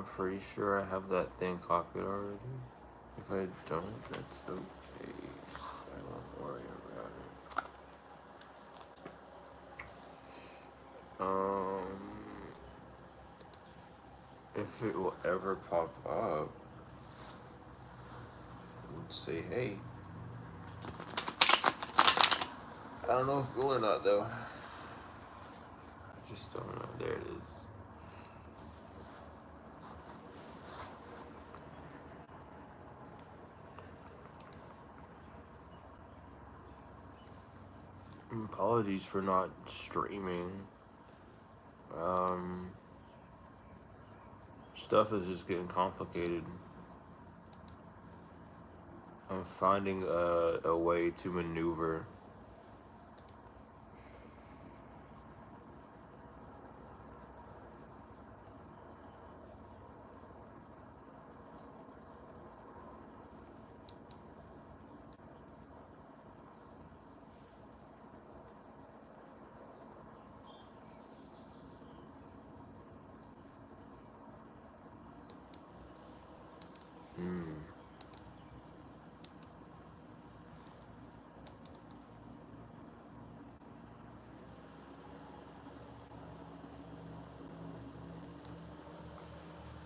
I'm pretty sure I have that thing copied already. If I don't, that's okay. I won't worry about it. If it will ever pop up, let's say, hey. I don't know if it will or not, though. I just don't know. There it is. Apologies for not streaming. Stuff is just getting complicated. I'm finding a way to maneuver.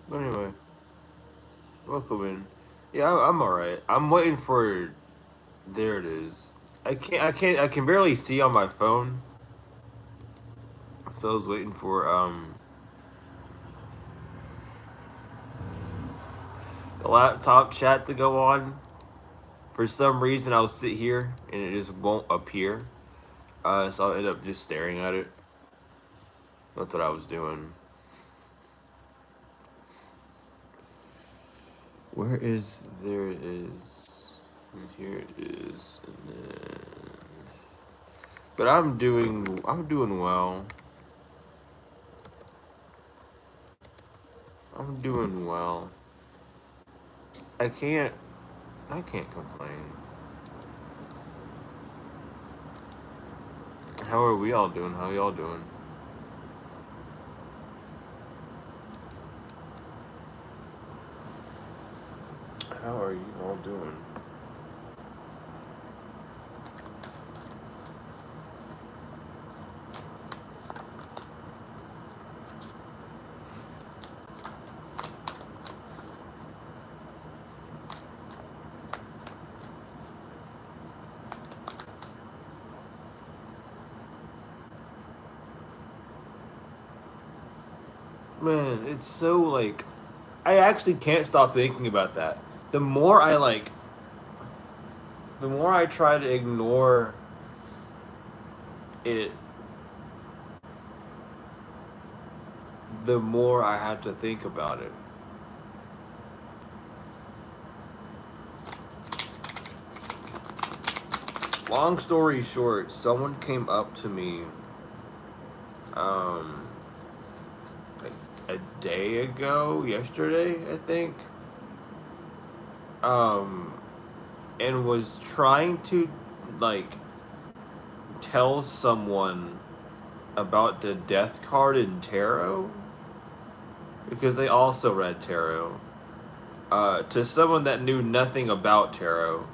But anyway, welcome in. Yeah, I'm alright. I'm waiting for. There it is. I can barely see on my phone. So I was waiting for the laptop chat to go on. For some reason, I'll sit here and it just won't appear. So I'll end up just staring at it. That's what I was doing. Where is... There it is. And here it is. And then... But I'm doing well. I'm doing well. I can't complain. How are we all doing? How y'all doing? How are you all doing? Man, it's so like... I actually can't stop thinking about that. The more I try to ignore it, the more I have to think about it. Long story short, someone came up to me like a day ago, yesterday, I think, and was trying to like tell someone about the death card in tarot, because they also read tarot, to someone that knew nothing about tarot,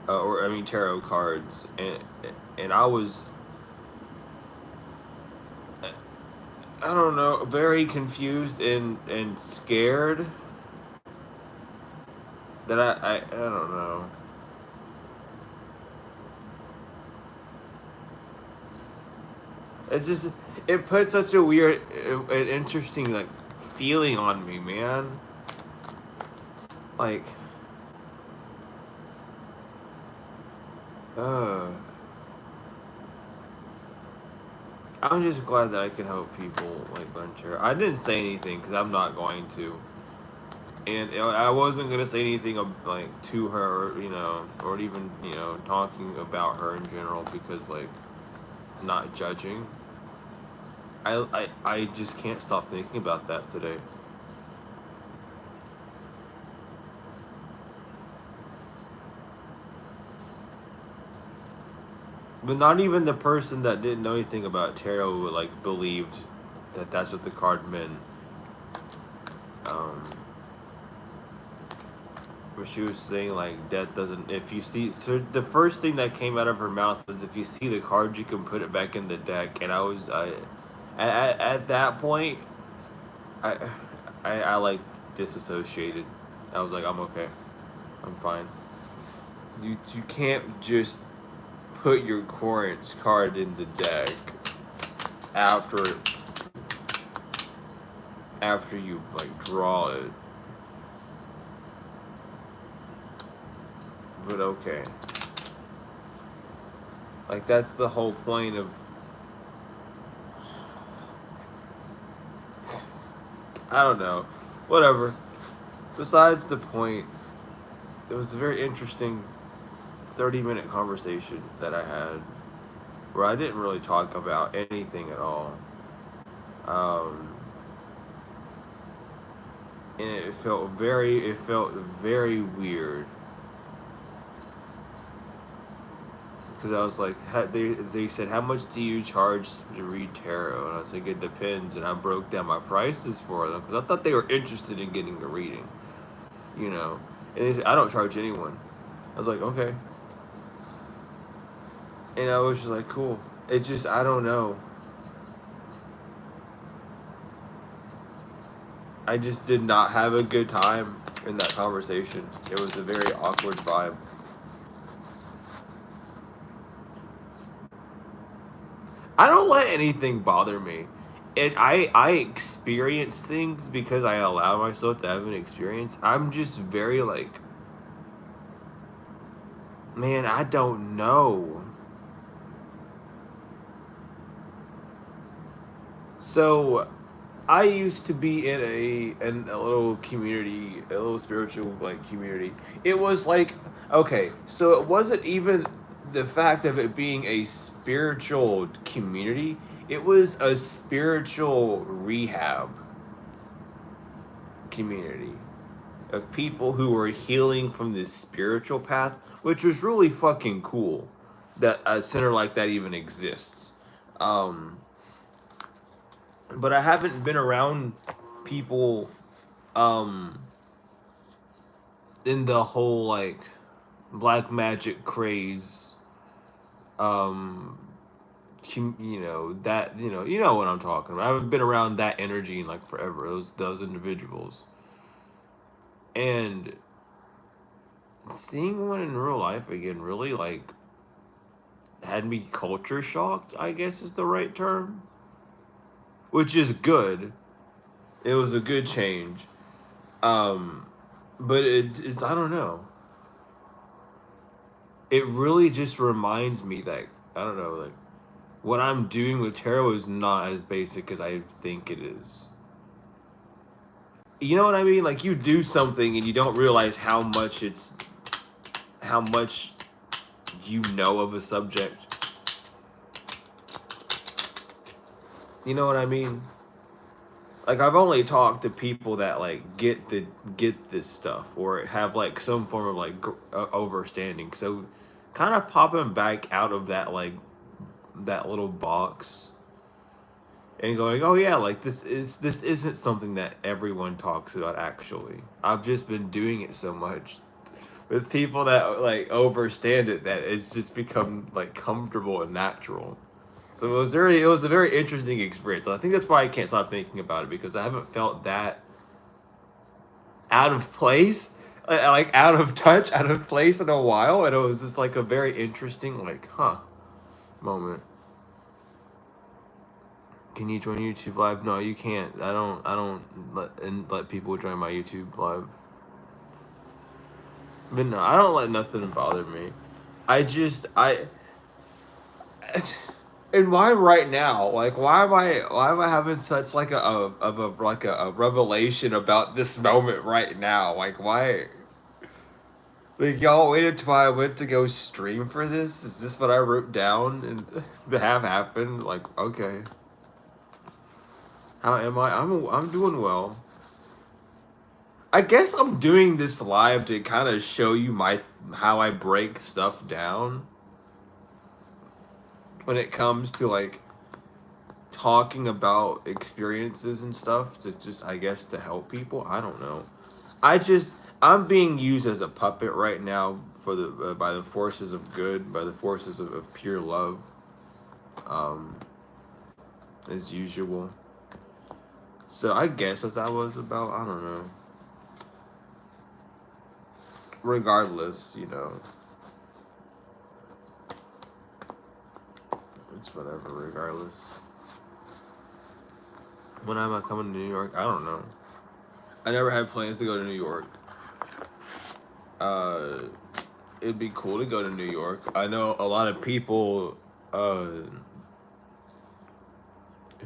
tarot cards, and I was, I don't know, very confused and scared that I don't know. It put such a weird, an interesting like feeling on me, man. Like, I'm just glad that I can help people like learn tarot. I didn't say anything because I'm not going to, and I wasn't gonna say anything like to her, or even talking about her in general, because like, not judging. I just can't stop thinking about that today. But not even the person that didn't know anything about tarot like believed that that's what the card meant. where she was saying like death doesn't. If you see, so the first thing that came out of her mouth was, "If you see the card, you can put it back in the deck." And at that point, I, I like disassociated. I was like, I'm okay, I'm fine. You can't just put your current card in the deck after you like draw it. But okay. Like that's the whole point of I don't know. Whatever. Besides the point, it was a very interesting 30-minute conversation that I had where I didn't really talk about anything at all. And it felt very weird because I was like, they said, how much do you charge to read tarot? And I was like, it depends. And I broke down my prices for them because I thought they were interested in getting a reading, you know. And they said, I don't charge anyone. I was like, okay. And I was just like, cool. It's just, I don't know. I just did not have a good time in that conversation. It was a very awkward vibe. I don't let anything bother me. And I experience things because I allow myself to have an experience. I'm just very like, man, I don't know. So I used to be in a little community, a little spiritual like community. It was like, okay, so it wasn't even the fact of it being a spiritual community. It was a spiritual rehab community of people who were healing from this spiritual path, which was really fucking cool that a center like that even exists. Um, but I haven't been around people in the whole like black magic craze. Um, you know that you know what I'm talking about. I haven't been around that energy in like forever. Those individuals, and seeing one in real life again really like had me culture shocked, I guess is the right term, which is good. It was a good change. Um, but it's I don't know. It really just reminds me that I don't know, like what I'm doing with tarot is not as basic as I think it is. You know what I mean? Like you do something and you don't realize how much you know of a subject. You know what I mean? Like I've only talked to people that like get this stuff or have like some form of like overstanding. So kind of popping back out of that like that little box and going, oh yeah, like this isn't something that everyone talks about. Actually, I've just been doing it so much with people that like overstand it that it's just become like comfortable and natural. So it was a very interesting experience. I think that's why I can't stop thinking about it because I haven't felt that out of place, like out of touch, out of place in a while, and it was just like a very interesting like moment. Can you join YouTube live? No, you can't. I don't let people join my YouTube live. But no, I don't let nothing bother me. I just and why right now? Like why am I having such like a revelation about this moment right now? Like why like y'all waited till I went to go stream for this? Is this what I wrote down and to have happened? Like okay. How am I? I'm doing well. I guess I'm doing this live to kind of show you how I break stuff down when it comes to like talking about experiences and stuff to just, I guess, to help people. I don't know. I just I'm being used as a puppet right now for the by the forces of good, by the forces of pure love, um, as usual. So I guess what that was about. I don't know. Regardless, it's whatever. Regardless, when am I coming to New York? I don't know. I never had plans to go to New York. Uh, it'd be cool to go to New York. I know a lot of people uh,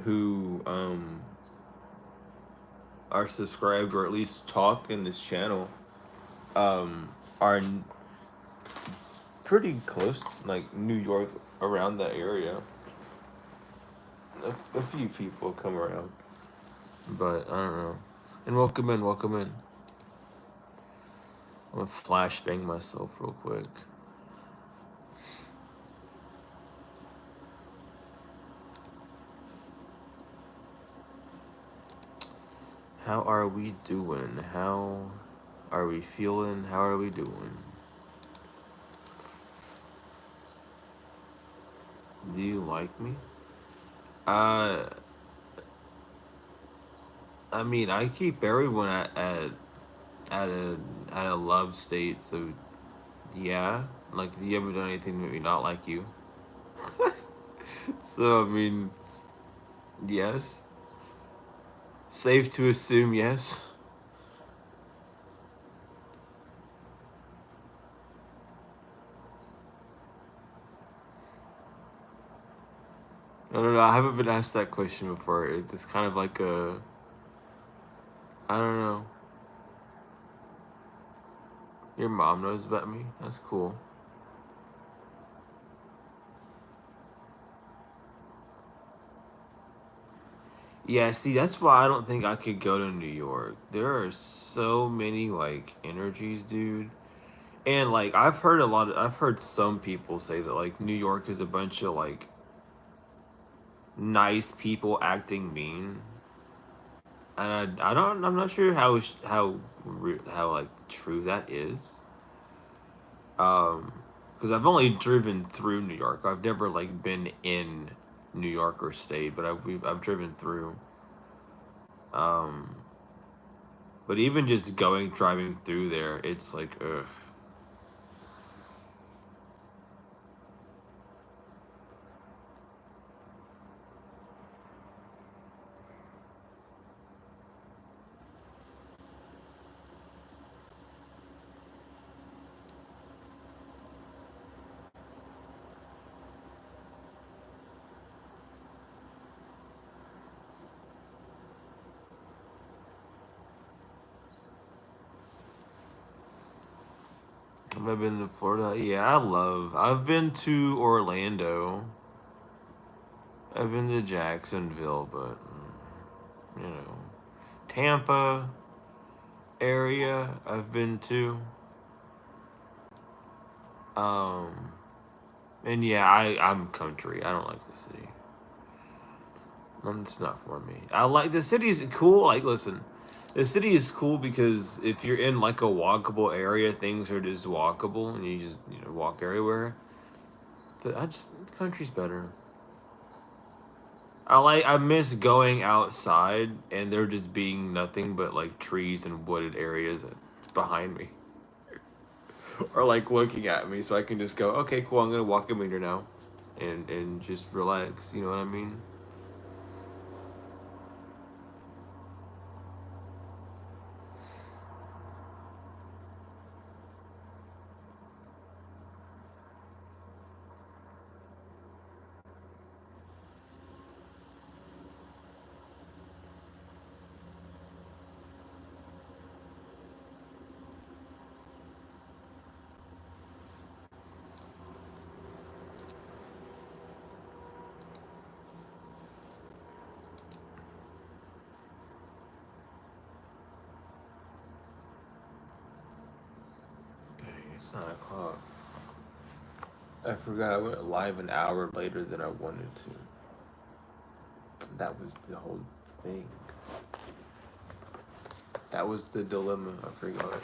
who are subscribed or at least talk in this channel are pretty close, like New York, around that area. A few people come around, but I don't know. And welcome in, welcome in. I'm gonna flashbang myself real quick. How are we doing? How are we feeling? How are we doing? Do you like me? Uh, I mean, I keep everyone at a at a love state. So yeah, like, you ever done anything to make me not like you? So I mean, yes. Safe to assume yes. I don't know. I haven't been asked that question before. It's just kind of like a. I don't know. Your mom knows about me. That's cool. Yeah, see, that's why I don't think I could go to New York. There are so many, like, energies, dude. And, like, I've heard some people say that, like, New York is a bunch of, like, nice people acting mean. And I'm not sure how, like, true that is. Because I've only driven through New York. I've never, like, been in New York or stayed, but I've driven through. Um, but even just driving through there, it's like, ugh. Have I been to Florida? Yeah, I've been to Orlando. I've been to Jacksonville, but you know, Tampa area I've been to. Um, and yeah, I'm country. I don't like the city. It's not for me. I like the city's cool. Like, listen, the city is cool because if you're in, like, a walkable area, things are just walkable, and you just walk everywhere. But the country's better. I miss going outside and there just being nothing but, like, trees and wooded areas behind me, or, like, looking at me, so I can just go, okay, cool, I'm gonna walk a meter now, and just relax. You know what I mean? Dang, it's 9 o'clock. I forgot I went live an hour later than I wanted to. that was the whole thing. That was the dilemma. I forgot it.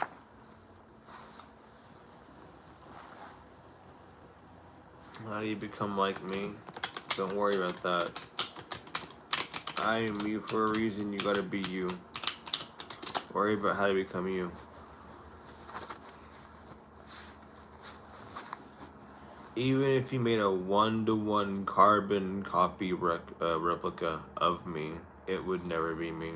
How do you become like me? Don't worry about that. I am you for a reason. You gotta be you. Worry about how to become you. Even if you made a 1-to-1 carbon copy replica of me, it would never be me.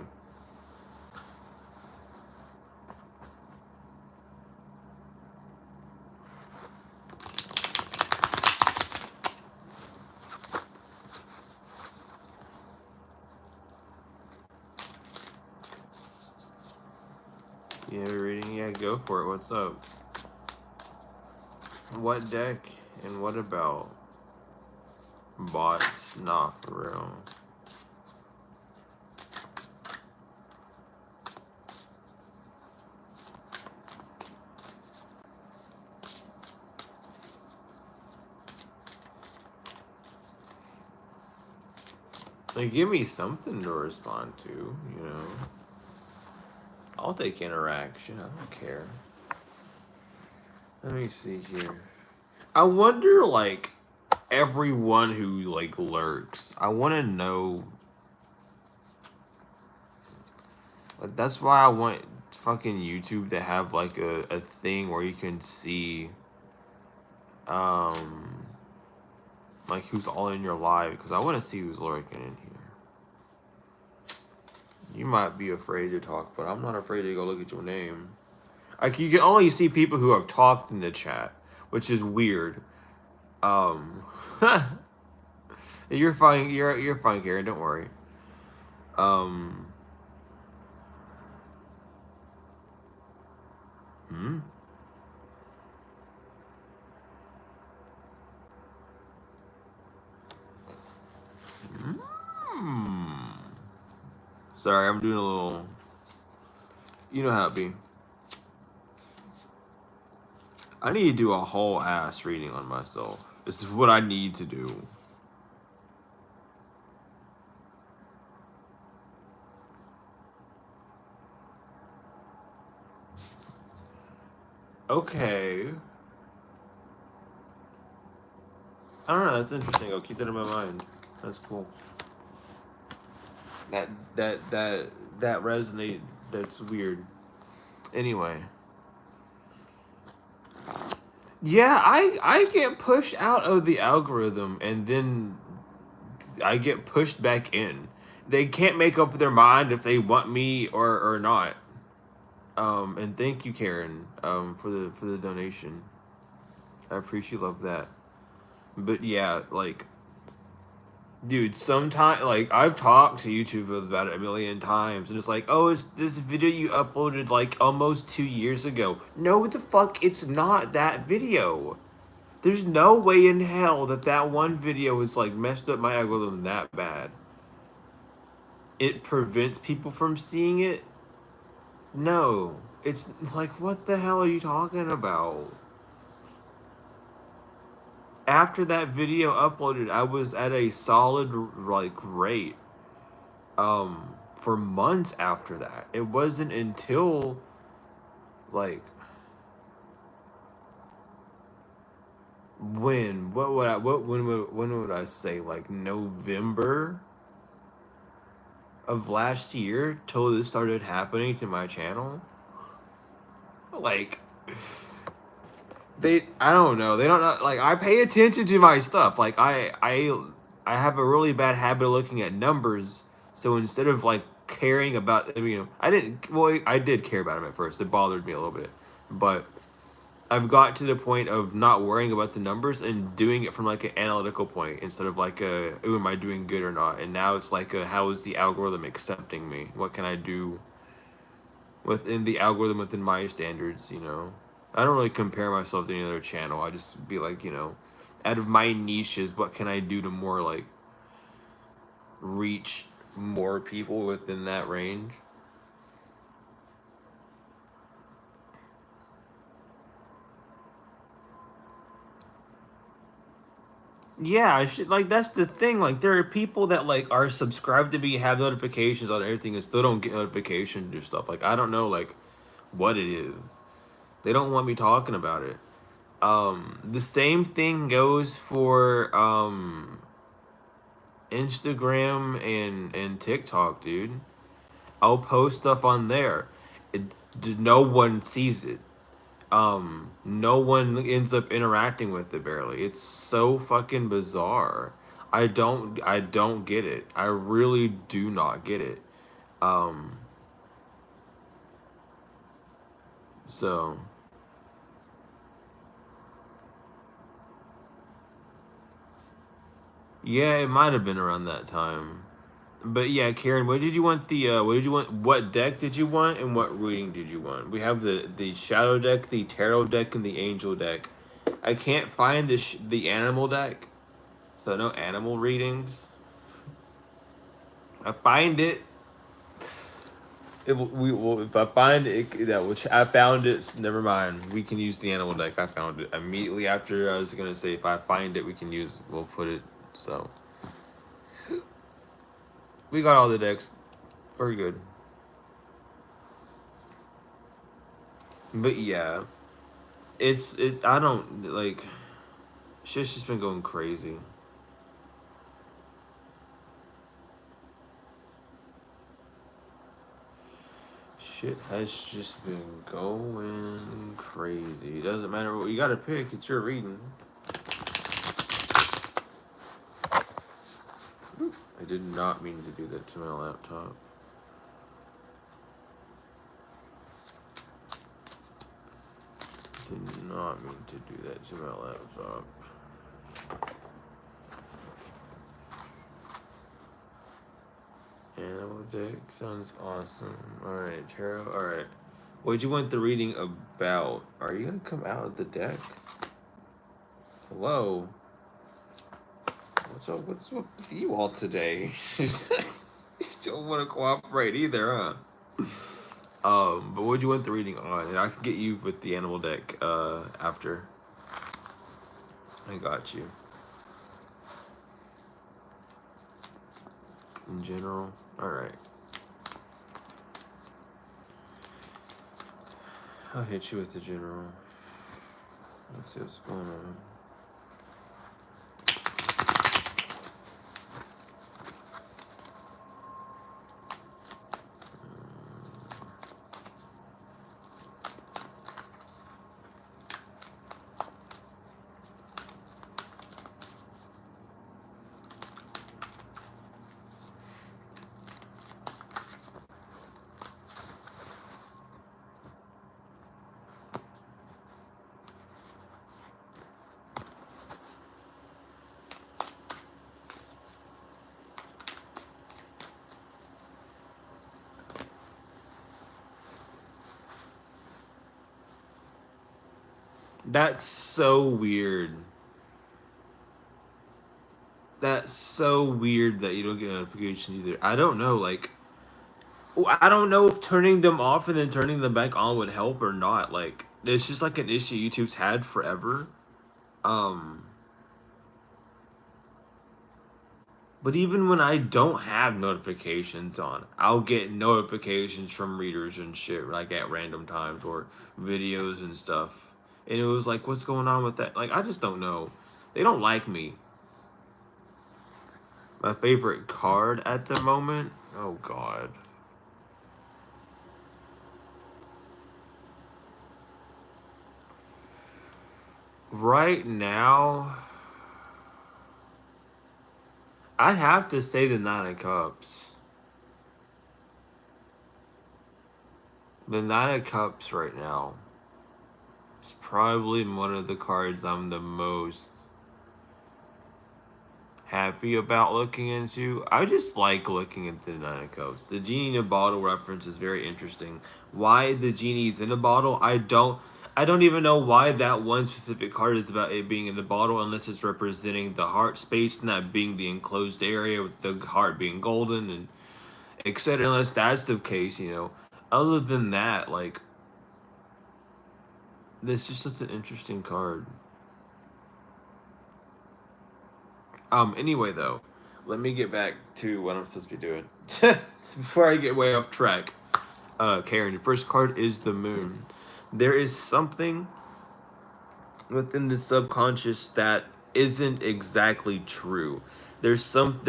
You have a reading? Yeah, go for it. What's up? What deck and what about? Bots? Nah, for real. Like, give me something to respond to, you know? I'll take interaction. I don't care. Let me see here. I wonder, like, everyone who, like, lurks. I want to know. Like, that's why I want fucking YouTube to have, like, a thing where you can see, like, who's all in your live. Because I want to see who's lurking in here. You might be afraid to talk, but I'm not afraid to go look at your name. Like, you can only see people who have talked in the chat, which is weird. You're fine. You're fine, Karen. Don't worry. Sorry, I'm doing a little. You know how it be. I need to do a whole ass reading on myself. This is what I need to do. Okay. I don't know. That's interesting. I'll keep that in my mind. That's cool. That resonate. That's weird. Anyway. Yeah, I get pushed out of the algorithm and then I get pushed back in. They can't make up their mind if they want me or not. And thank you, Karen, for the donation. I appreciate love that. But yeah, like, dude, sometimes, like, I've talked to YouTube about it a million times, and it's like, oh, it's this video you uploaded, like, almost 2 years ago. No, the fuck, it's not that video. There's no way in hell that one video is, like, messed up my algorithm that bad. It prevents people from seeing it? No. It's like, what the hell are you talking about? After that video uploaded, I was at a solid, like, rate. For months after that. It wasn't until, like, when would I say, like, November of last year till this started happening to my channel? Like, I don't know. They don't know. Like, I pay attention to my stuff. Like, I have a really bad habit of looking at numbers. So instead of, like, caring about, I did care about them at first. It bothered me a little bit. But I've got to the point of not worrying about the numbers and doing it from, like, an analytical point instead of, like, ooh, am I doing good or not? And now it's like, how is the algorithm accepting me? What can I do within the algorithm, within my standards, I don't really compare myself to any other channel. I just be like, out of my niches, what can I do to more, like, reach more people within that range? Yeah, I should like that's the thing. Like there are people that like are subscribed to me, have notifications on everything, and still don't get notifications or stuff. Like I don't know like what it is. They don't want me talking about it. The same thing goes for Instagram and TikTok, dude. I'll post stuff on there. It, no one sees it. No one ends up interacting with it barely. It's so fucking bizarre. I don't get it. I really do not get it. Um so yeah, it might have been around that time. But yeah, Karen, what did you want, what deck did you want, and what reading did you want? We have the shadow deck, the tarot deck, and the angel deck. I can't find the animal deck, so no animal readings. I find it. If I find it, that which I found it. Never mind. We can use the animal deck. I found it immediately after. I was gonna say if I find it, we can use. We'll put it. So we got all the decks. We're good. But yeah, it. I don't like. Shit's just been going crazy. Shit has just been going crazy. It doesn't matter what you gotta pick. It's your reading. I did not mean to do that to my laptop. Did not mean to do that to my laptop. Animal deck sounds awesome. Alright, tarot. Alright. What'd you want the reading about? Are you gonna come out of the deck? Hello? What's up? What's up with you all today? You don't want to cooperate either, huh? But what'd you want the reading on? And I can get you with the animal deck after. I got you. In general? Alright. I'll hit you with the general. Let's see what's going on. That's so weird. That's so weird that you don't get notifications either. I don't know, like, I don't know if turning them off and then turning them back on would help or not. Like, it's just like an issue YouTube's had forever. Um, but even when I don't have notifications on, I'll get notifications from readers and shit, like at random times or videos and stuff. And it was like, what's going on with that? Like, I just don't know. They don't like me. My favorite card at the moment? Oh, God. Right now, I'd have to say the Nine of Cups. The Nine of Cups right now is probably one of the cards I'm the most happy about looking into. I just like looking at the Nine of Cups. The genie in a bottle reference is very interesting. Why the genie's in a bottle, I don't even know why that one specific card is about it being in the bottle unless it's representing the heart space and that being the enclosed area with the heart being golden and etc. Unless that's the case. Other than that, like, this is just such an interesting card. Anyway, though, let me get back to what I'm supposed to be doing. Before I get way off track. Karen, your first card is the moon. There is something within the subconscious that isn't exactly true. There's some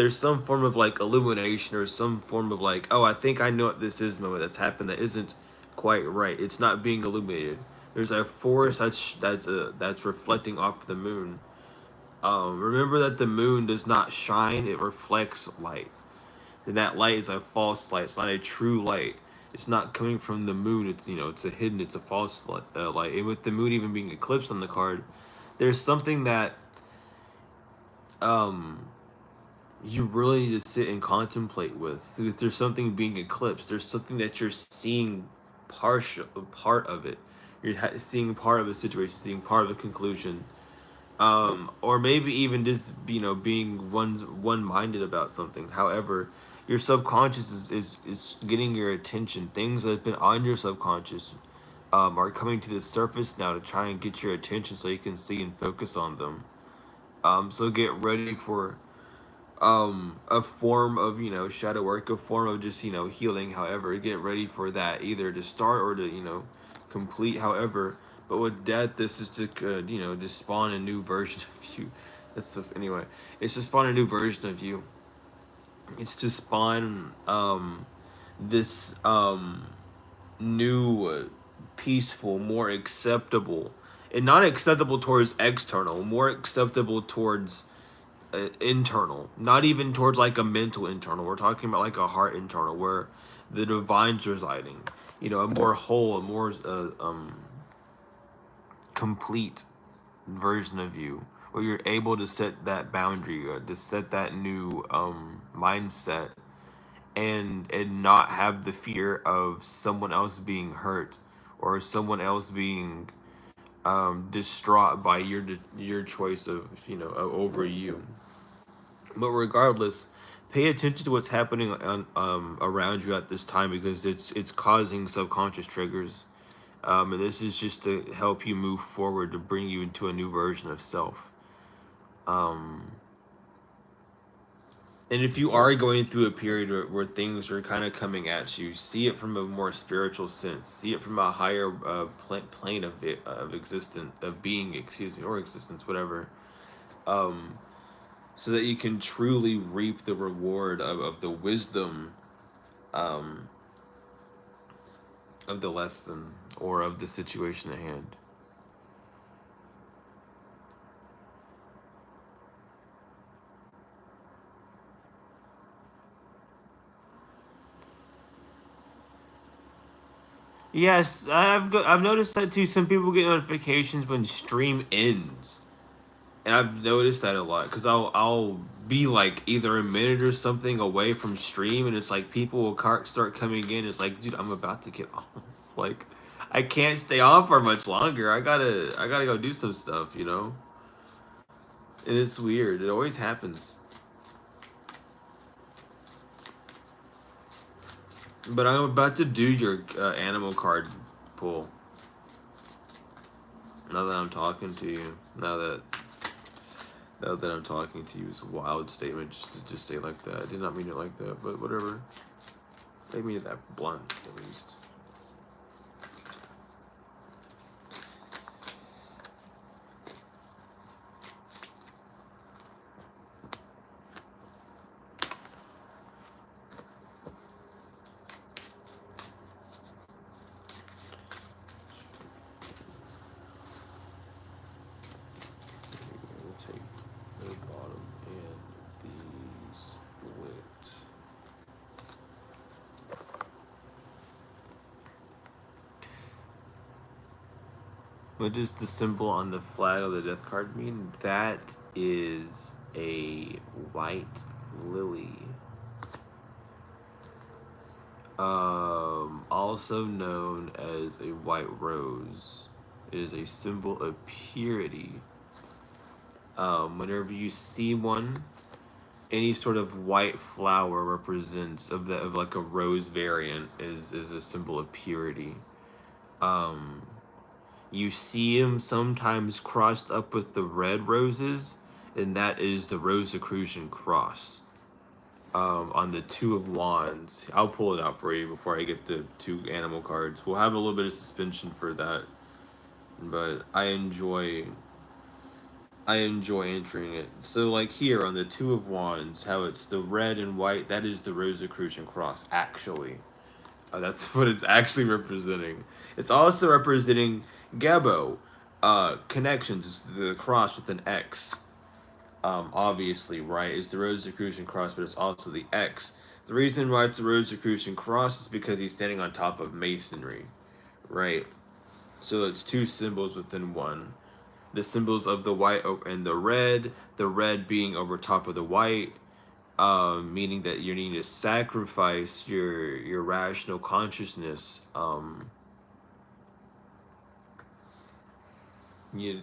form of like illumination or some form of like, oh, I think I know what this is moment that's happened that isn't quite right. It's not being illuminated. There's a force that's reflecting off the moon. Remember that the moon does not shine; it reflects light, and that light is a false light. It's not a true light. It's not coming from the moon. It's a hidden. It's a false light. And with the moon even being eclipsed on the card, there's something that um you really need to sit and contemplate with. Because there's something being eclipsed. There's something that you're seeing part of it. You're seeing part of a situation, seeing part of a conclusion, or maybe even just being one-minded about something. However, your subconscious is getting your attention. Things that have been on your subconscious are coming to the surface now to try and get your attention so you can see and focus on them. So get ready for a form of shadow work, a form of just healing. However, get ready for that either to start or to complete. However, but with death, this is to to spawn a new version of you. Anyway, it's to spawn a new version of you. It's to spawn this new peaceful, more acceptable, and not acceptable towards external, more acceptable towards internal, not even towards like a mental internal. We're talking about like a heart internal where the divine's residing. A more whole, a more complete version of you, where you're able to set that boundary, to set that new mindset, and not have the fear of someone else being hurt or someone else being distraught by your choice of over you. But regardless, pay attention to what's happening around you at this time because it's causing subconscious triggers. And this is just to help you move forward, to bring you into a new version of self. Um, and if you are going through a period where things are kind of coming at you, see it from a more spiritual sense. See it from a higher plane of existence, of being, excuse me, or existence, whatever. Um, so that you can truly reap the reward of the wisdom um, of the lesson or of the situation at hand. Yes, I've noticed that too. Some people get notifications when stream ends, and I've noticed that a lot because I'll be like either a minute or something away from stream, and it's like people will start coming in. It's like, dude, I'm about to get off. Like, I can't stay on for much longer. I gotta go do some stuff, And it's weird. It always happens. But I'm about to do your animal card pull. Now that I'm talking to you. Now that I'm talking to you is a wild statement just to just say like that. I did not mean it like that, but whatever. I mean it that blunt, at least. We'll take the bottom and the split. What does the symbol on the flag of the death card mean? That is a white lily. Also known as a white rose. It is a symbol of purity. Whenever you see one, any sort of white flower represents of like a rose variant is a symbol of purity. Um, you see them sometimes crossed up with the red roses, and that is the Rosicrucian cross. On the Two of Wands. I'll pull it out for you before I get the two animal cards. We'll have a little bit of suspension for that, but I enjoy entering it. So like here on the Two of Wands, how it's the red and white, that is the Rosicrucian cross, actually. That's what it's actually representing. It's also representing Gebo, connections, the cross with an X. Obviously, right, is the Rosicrucian cross, but it's also the X. The reason why it's a Rosicrucian cross is because he's standing on top of masonry, right? So it's two symbols within one. The symbols of the white and the red being over top of the white, meaning that you need to sacrifice your rational consciousness. You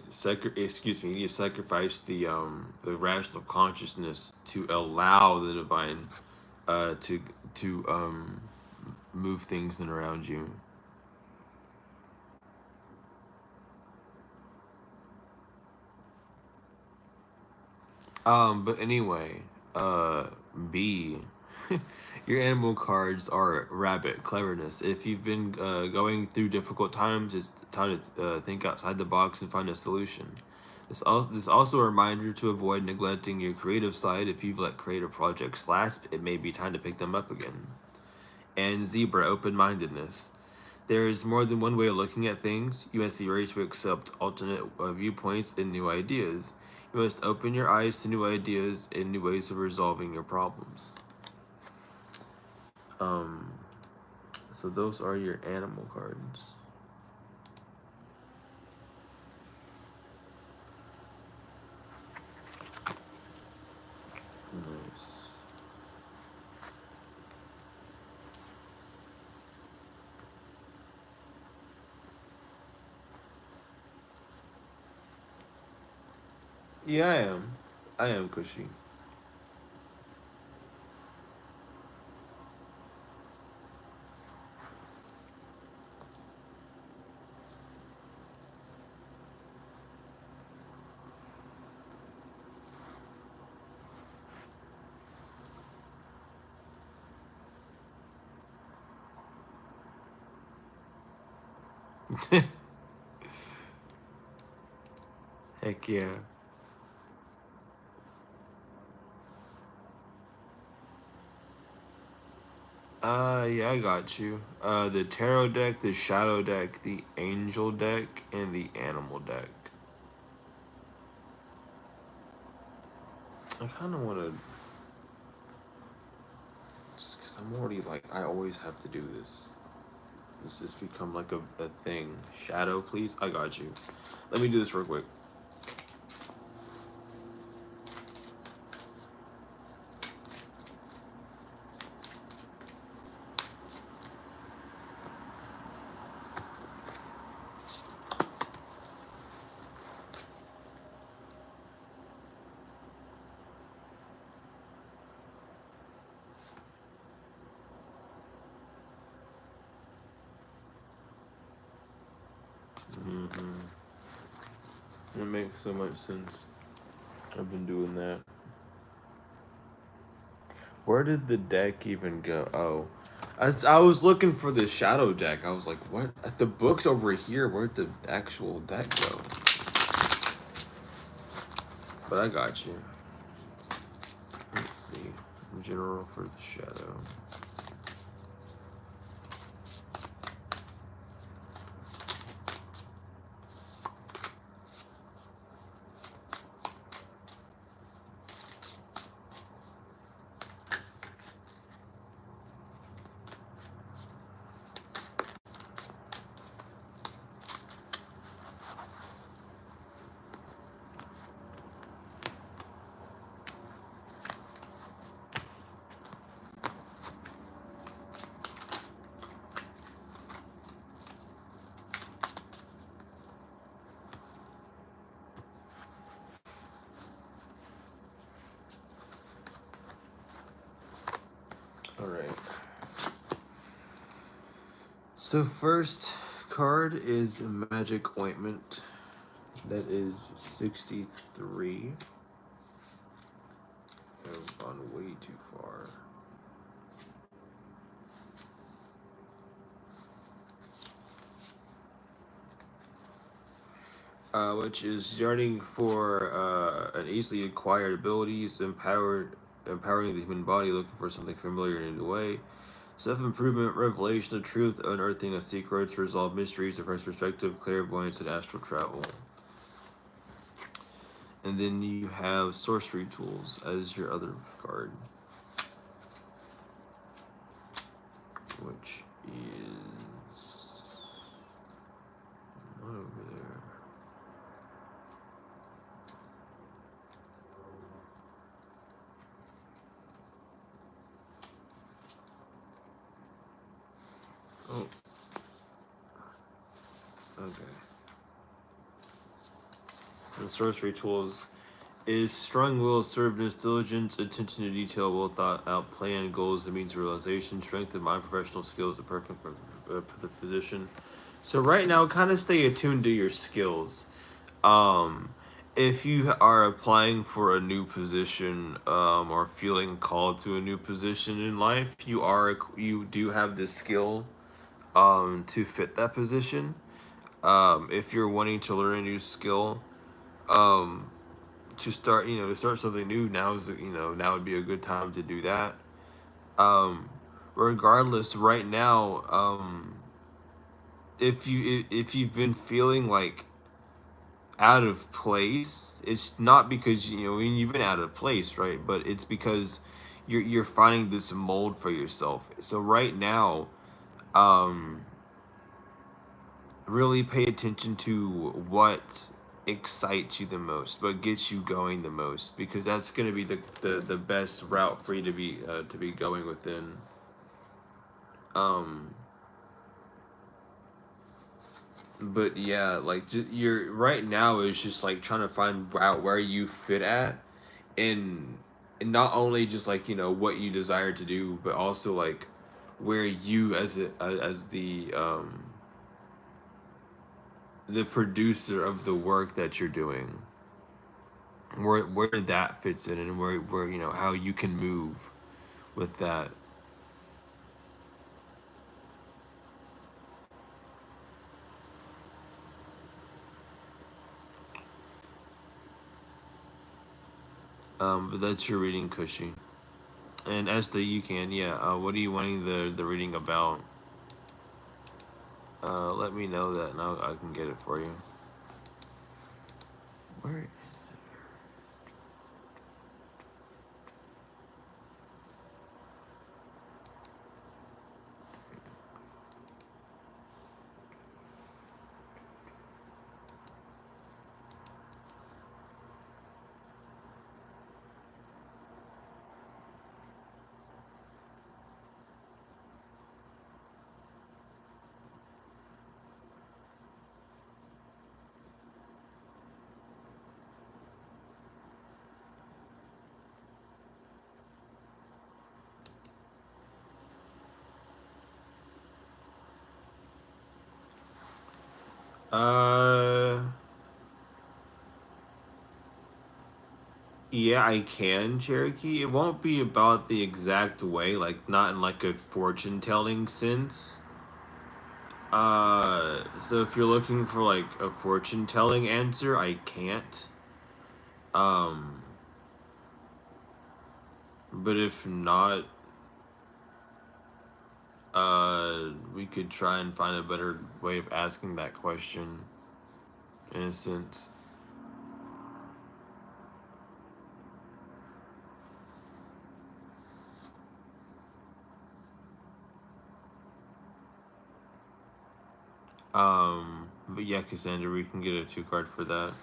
you need to sacrifice the rational consciousness to allow the divine to move things in around you. But anyway, B, your animal cards are rabbit, cleverness. If you've been going through difficult times, it's time to think outside the box and find a solution. This also a reminder to avoid neglecting your creative side. If you've let creative projects lapse, it may be time to pick them up again. And zebra, open-mindedness. There is more than one way of looking at things. You must be ready to accept alternate viewpoints and new ideas. You must open your eyes to new ideas and new ways of resolving your problems. Um, so those are your animal cards. Nice. Yeah, I am. I am cushy. Heck yeah. Yeah, I got you. The tarot deck, the shadow deck, the angel deck, and the animal deck. I kind of want to, just because I'm already like, I always have to do this. This has become like a thing. Shadow, please. I got you. Let me do this real quick. Mm-hmm. It makes so much sense. I've been doing that. Where did the deck even go? Oh, I was looking for the shadow deck. I was like, what? The book's over here. Where'd the actual deck go? But I got you. Let's see. General for the shadow. All right. So first card is Magic Ointment. That is 63. gone way too far. Which is yearning for an easily acquired abilities, empowering the human body, looking for something familiar in a new way. Self-improvement, revelation of truth, unearthing of secrets, resolve mysteries, a fresh perspective, clairvoyance, and astral travel. And then you have sorcery tools as your other card, which is not over there. Oh, okay. The sorcery tools is strong will, assertiveness, diligence, attention to detail, well thought out plan, goals, and means of realization, strength of mind, professional skills are perfect for the physician. So right now, kind of stay attuned to your skills. Um, if you are applying for a new position, or feeling called to a new position in life, you do have the skill, to fit that position. If you're wanting to learn a new skill, um, to start something new, now would be a good time to do that. Um, Regardless, right now, if you've been feeling like out of place, it's not because you've been out of place, right? But it's because you're finding this mold for yourself. So right now, um, really pay attention to what excites you the most, what gets you going the most, because that's going to be the best route for you to be going within. Um, but yeah, like you're right now is just like trying to find out where you fit at, and not only just like what you desire to do, but also like where you as the producer of the work that you're doing, where that fits in, and where how you can move with that. But that's your reading, Cushy. And Esther, you can, yeah. What are you wanting the reading about? Let me know that, and I can get it for you. Where is it? Uh, yeah, I can, Cherokee. It won't be about the exact way, like not in like a fortune telling sense. So if you're looking for like a fortune telling answer, I can't. Um, but if not, we could try and find a better way of asking that question, in a sense. But yeah, Cassandra, we can get a 2 card for that.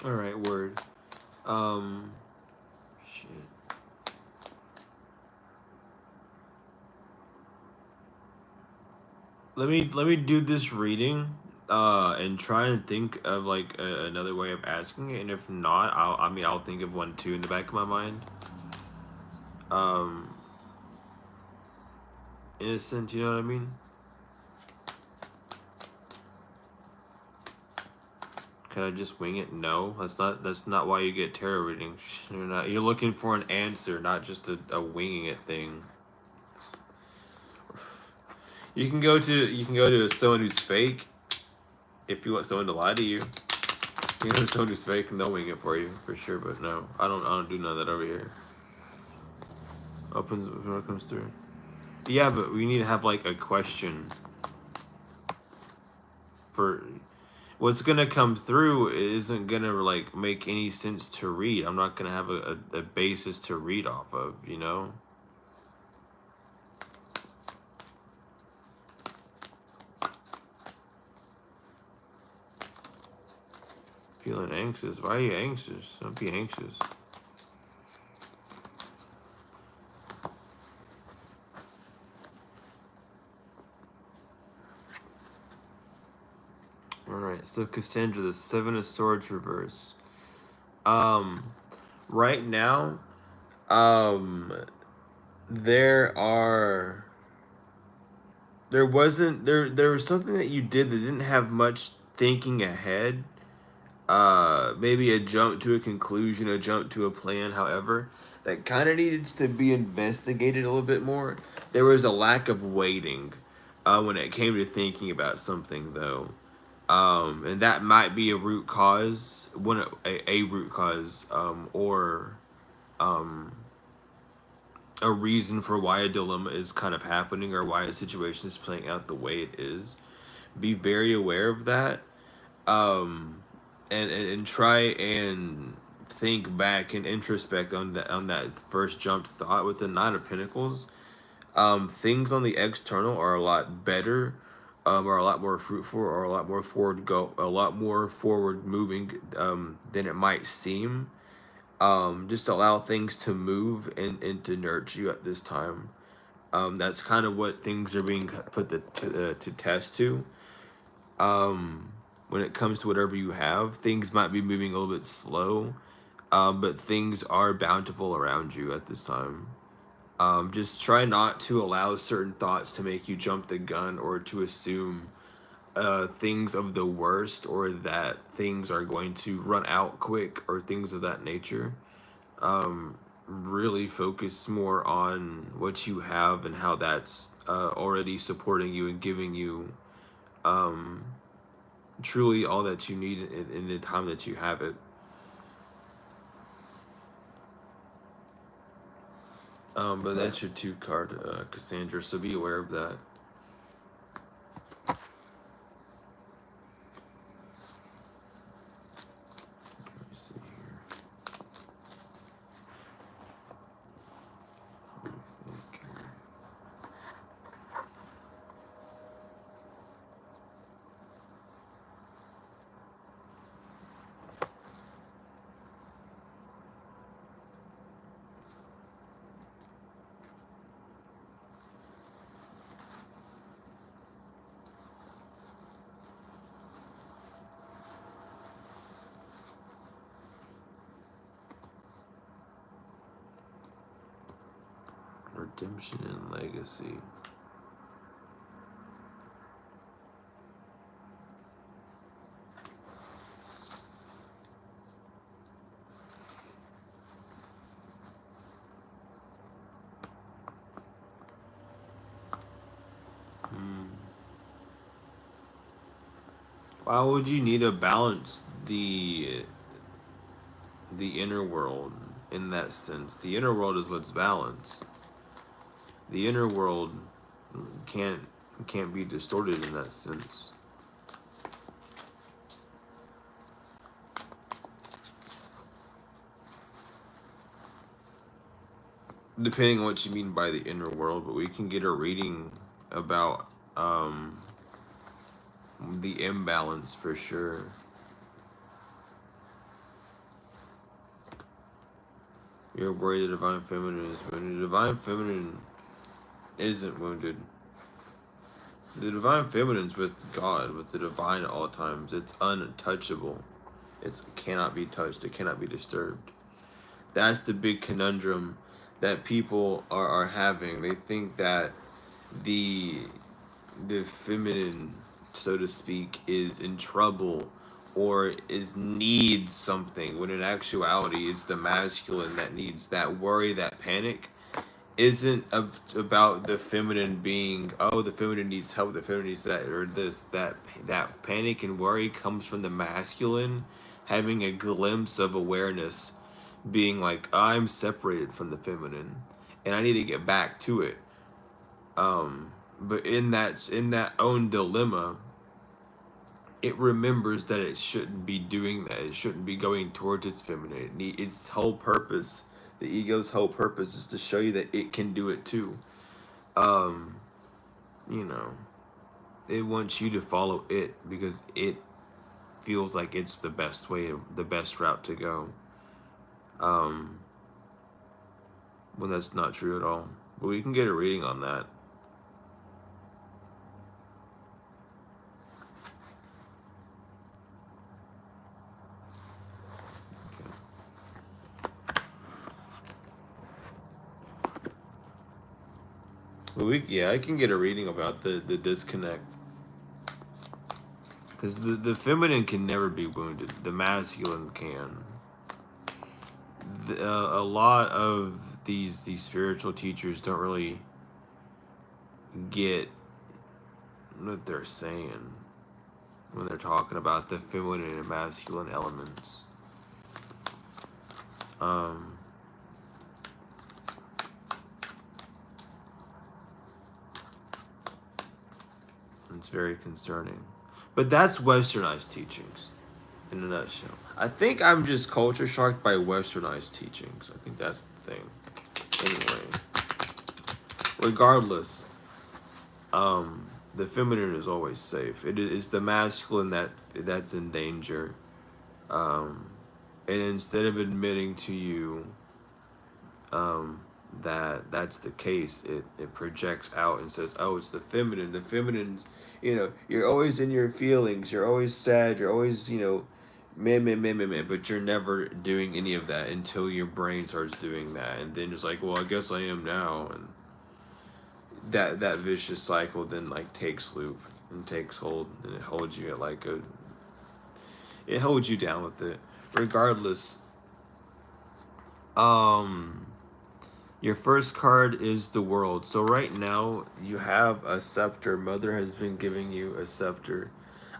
All right, word. Um, shit. let me do this reading, and try and think of like another way of asking it, and if not, I'll think of one too in the back of my mind. Um, in a sense, you know what I mean? Can I just wing it? No, that's not why you get tarot readings. You're looking for an answer, not just a winging it thing. You can go to someone who's fake if you want someone to lie to you. You know someone who's fake and they'll wing it for you for sure. But no, I don't do none of that over here. Opens when it comes through. Yeah, but we need to have like a question for what's gonna come through. Isn't gonna like make any sense to read. I'm not gonna have a basis to read off of. You know. Feeling anxious. Why are you anxious? Don't be anxious. Alright, so Cassandra, the Seven of Swords reverse. Right now, um, there are there was something that you did that didn't have much thinking ahead. Maybe a jump to a conclusion, a jump to a plan, however, that kind of needed to be investigated a little bit more. There was a lack of waiting when it came to thinking about something, though. And that might be a root cause, a root cause, or a reason for why a dilemma is kind of happening or why a situation is playing out the way it is. Be very aware of that, and try and think back and introspect on that first jumped thought with the Nine of Pentacles. Things on the external are a lot better, are a lot more fruitful, or a lot more forward moving, than it might seem. Just allow things to move and to nurture you at this time. That's kind of what things are being put to test to. When it comes to whatever you have, things might be moving a little bit slow, but things are bountiful around you at this time. Just try not to allow certain thoughts to make you jump the gun or to assume things of the worst or that things are going to run out quick or things of that nature. Really focus more on what you have and how that's already supporting you and giving you truly all that you need in the time that you have it. But that's your two card, Cassandra, so be aware of that. Let me see here. Okay. Redemption and legacy. Why would you need to balance the inner world in that sense? The inner world is what's balanced. The inner world can't can't be distorted in that sense. Depending on what you mean by the inner world, but we can get a reading about the imbalance for sure. You're worried the divine feminine is wounded. The divine feminine isn't wounded. The divine feminine's with God, with the divine at all times. It's untouchable. It cannot be touched. It cannot be disturbed. That's the big conundrum that people are having. They think that the the feminine, so to speak, is in trouble or is needs something, when in actuality it's the masculine that needs that worry, that panic isn't about the feminine being, oh, the feminine needs help, the feminine needs that or this, that panic and worry comes from the masculine having a glimpse of awareness, being like, I'm separated from the feminine and I need to get back to it. But in that own dilemma, it remembers that it shouldn't be doing that. It shouldn't be going towards its femininity. Its whole purpose, the ego's whole purpose, is to show you that it can do it too. Um, you know, it wants you to follow it because it feels like it's the best way, the best route to go. Um, when that's not true at all. But we can get a reading on that. Yeah, I can get a reading about the disconnect. Because the feminine can never be wounded. The masculine can. A lot of these spiritual teachers don't really get what they're saying when they're talking about the feminine and masculine elements. It's very concerning. But that's westernized teachings in a nutshell. I think I'm just culture shocked by westernized teachings. I think that's the thing. Anyway, regardless, the feminine is always safe. It is the masculine that's in danger. And instead of admitting to you that that's the case, it projects out and says, oh, it's the feminine. The feminine's, you're always in your feelings. You're always sad. You're always, meh, but you're never doing any of that until your brain starts doing that. And then it's like, well, I guess I am now. And that vicious cycle then like takes loop and takes hold, and it holds you at it holds you down with it. Regardless, your first card is the world. So right now you have a scepter. Mother has been giving you a scepter.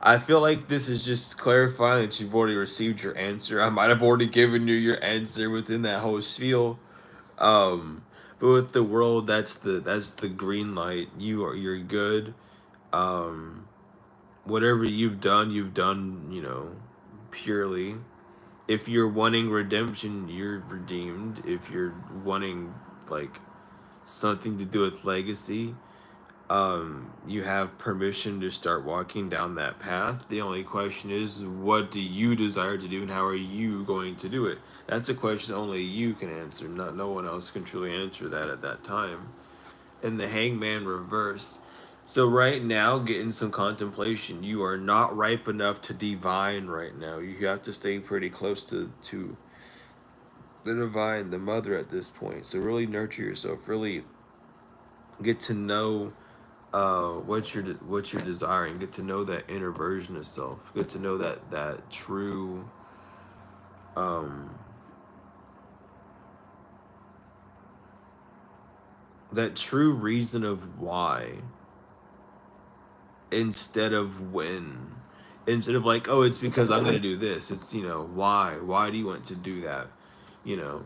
I feel like this is just clarifying that you've already received your answer. I might have already given you your answer within that whole spiel. But with the world, that's the green light. You're good. Whatever you've done, purely. If you're wanting redemption, you're redeemed. If you're wanting like something to do with legacy, you have permission to start walking down that path. The only question is, what do you desire to do and how are you going to do it? That's a question only you can answer. No one else can truly answer that at that time. And the hangman reverse. So right now, get in some contemplation. You are not ripe enough to divine right now. You have to stay pretty close to the divine, the mother at this point. So really nurture yourself. Really get to know what you're desiring. Get to know that inner version of self. Get to know that true that true reason of why, instead of when. Instead of like, oh, it's because I'm gonna do this. It's, why? Why do you want to do that? You know,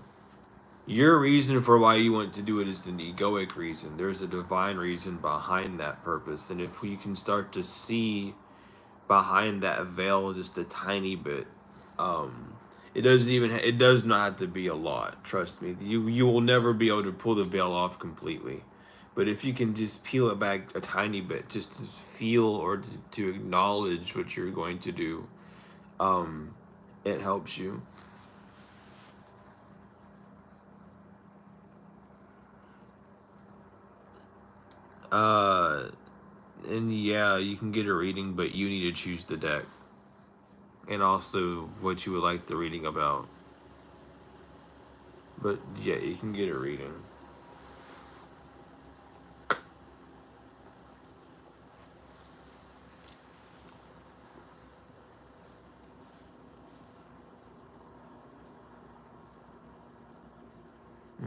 your reason for why you want to do it is an egoic reason. There's a divine reason behind that purpose. And if we can start to see behind that veil just a tiny bit, it does not have to be a lot. Trust me. You will never be able to pull the veil off completely. But if you can just peel it back a tiny bit, just to feel or to acknowledge what you're going to do, it helps you. And yeah, you can get a reading, but you need to choose the deck. And also what you would like the reading about. But yeah, you can get a reading.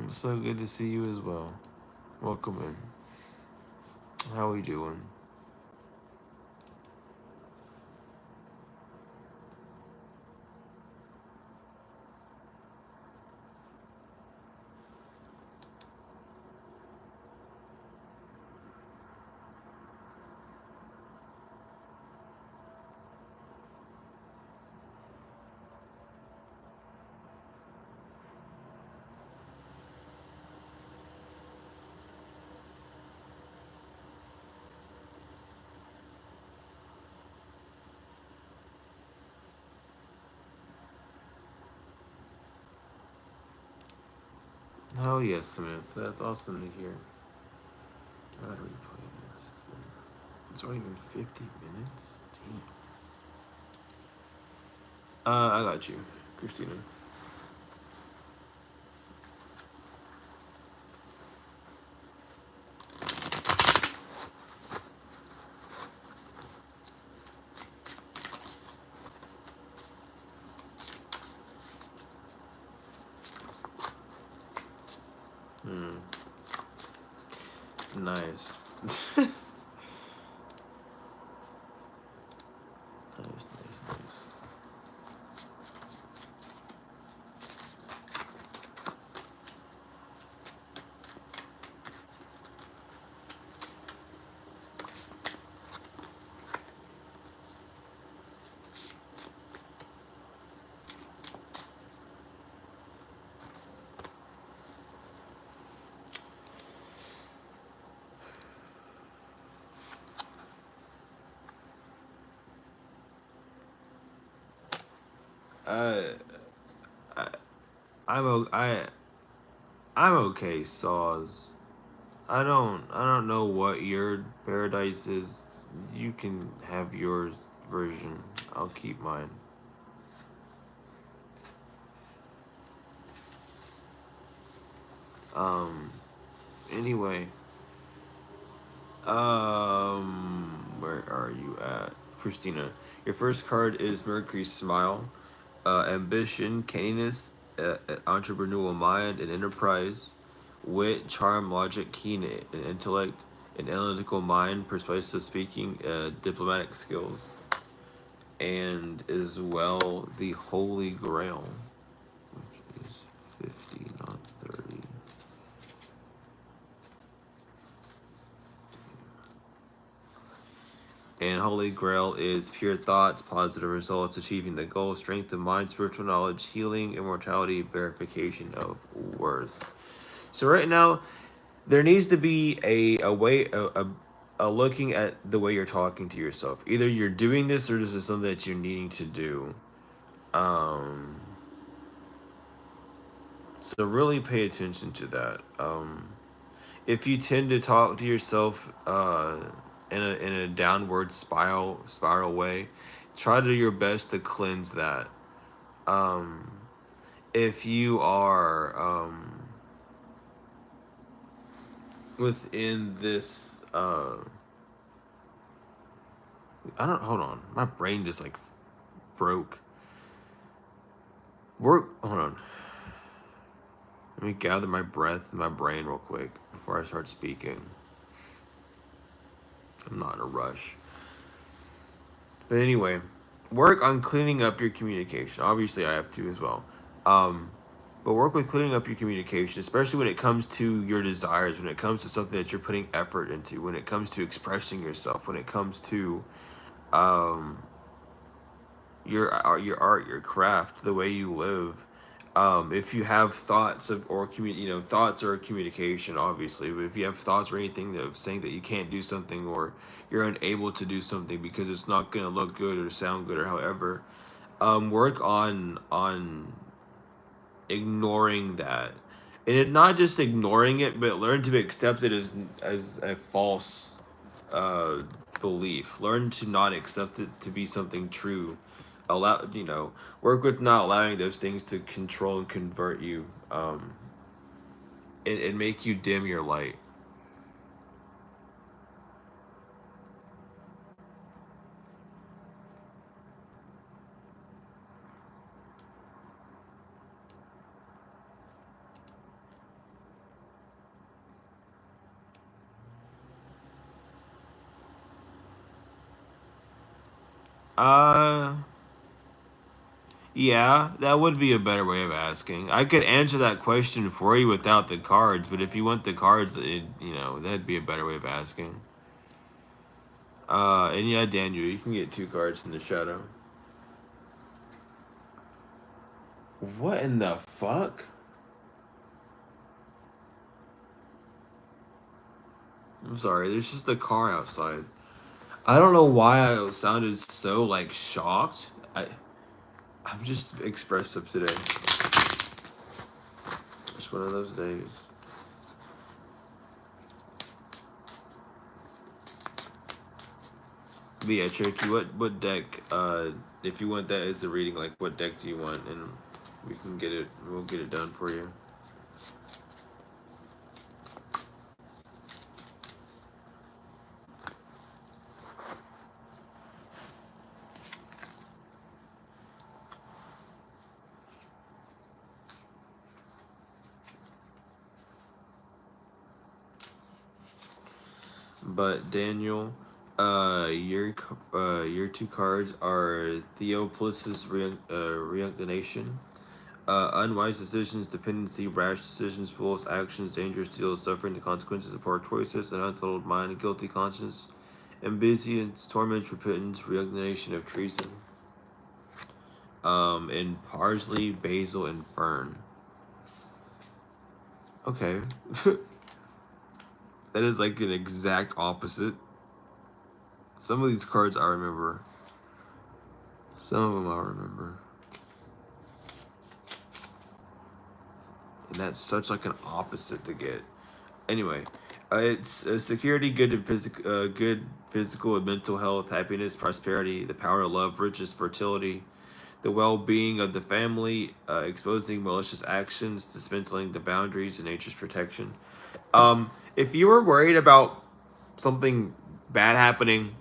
It's so good to see you as well. Welcome in. How are we doing? Oh yes, Samantha. That's awesome to hear. How do we play this? It's already been 50 minutes. Damn. I got you, Christina. Nice. Nice, nice, nice. Uh, I, I'm okay, Saws. I don't know what your paradise is. You can have yours version. I'll keep mine. Um. Anyway. Where are you at, Christina? Your first card is Mercury's Smile. Ambition, canniness, entrepreneurial mind, and enterprise, wit, charm, logic, keen and intellect, an analytical mind, persuasive speaking, diplomatic skills, and as well the Holy Grail, which is 50, not 30. And Holy Grail is pure thoughts, positive results, achieving the goal, strength of mind, spiritual knowledge, healing, immortality, verification of worth. So right now, there needs to be a way a looking at the way you're talking to yourself. Either you're doing this or this is something that you're needing to do. Um, so really pay attention to that. If you tend to talk to yourself in a downward spiral way, try to do your best to cleanse that. Um, if you are within this I don't hold on. My brain just like broke. Hold on. Let me gather my breath in my brain real quick before I start speaking. I'm not in a rush. But anyway, work on cleaning up your communication. Obviously, I have to as well. But work with cleaning up your communication, especially when it comes to your desires, when it comes to something that you're putting effort into, when it comes to expressing yourself, when it comes to um, your art, your craft, the way you live. If you have thoughts of or thoughts or communication, obviously, but if you have thoughts or anything of saying that you can't do something or you're unable to do something because it's not gonna look good or sound good or however, work on ignoring that, and not just ignoring it, but learn to accept it as a false belief. Learn to not accept it to be something true. Work with not allowing those things to control and convert you, and make you dim your light. Uh, yeah, that would be a better way of asking. I could answer that question for you without the cards, but if you want the cards, that'd be a better way of asking. And yeah, Daniel, you can get 2 cards in the shadow. What in the fuck? I'm sorry, there's just a car outside. I don't know why I sounded so like shocked. I'm just expressive today. Just one of those days. But yeah, Cherokee, what deck? If you want that as a reading, like what deck do you want, and we can get it. We'll get it done for you. But Daniel, your 2 cards are Theoplus's reincarnation. Unwise decisions, dependency, rash decisions, foolish actions, dangerous deals, suffering the consequences of poor choices, an unsettled mind, a guilty conscience, ambitions, torment, repentance, reincarnation of treason. And parsley, basil, and fern. Okay. That is like an exact opposite. Some of these cards I remember. Some of them I remember. And that's such like an opposite to get. Anyway, it's security, good physical and mental health, happiness, prosperity, the power of love, riches, fertility, the well-being of the family, exposing malicious actions, dismantling the boundaries, and nature's protection. If you were worried about something bad happening,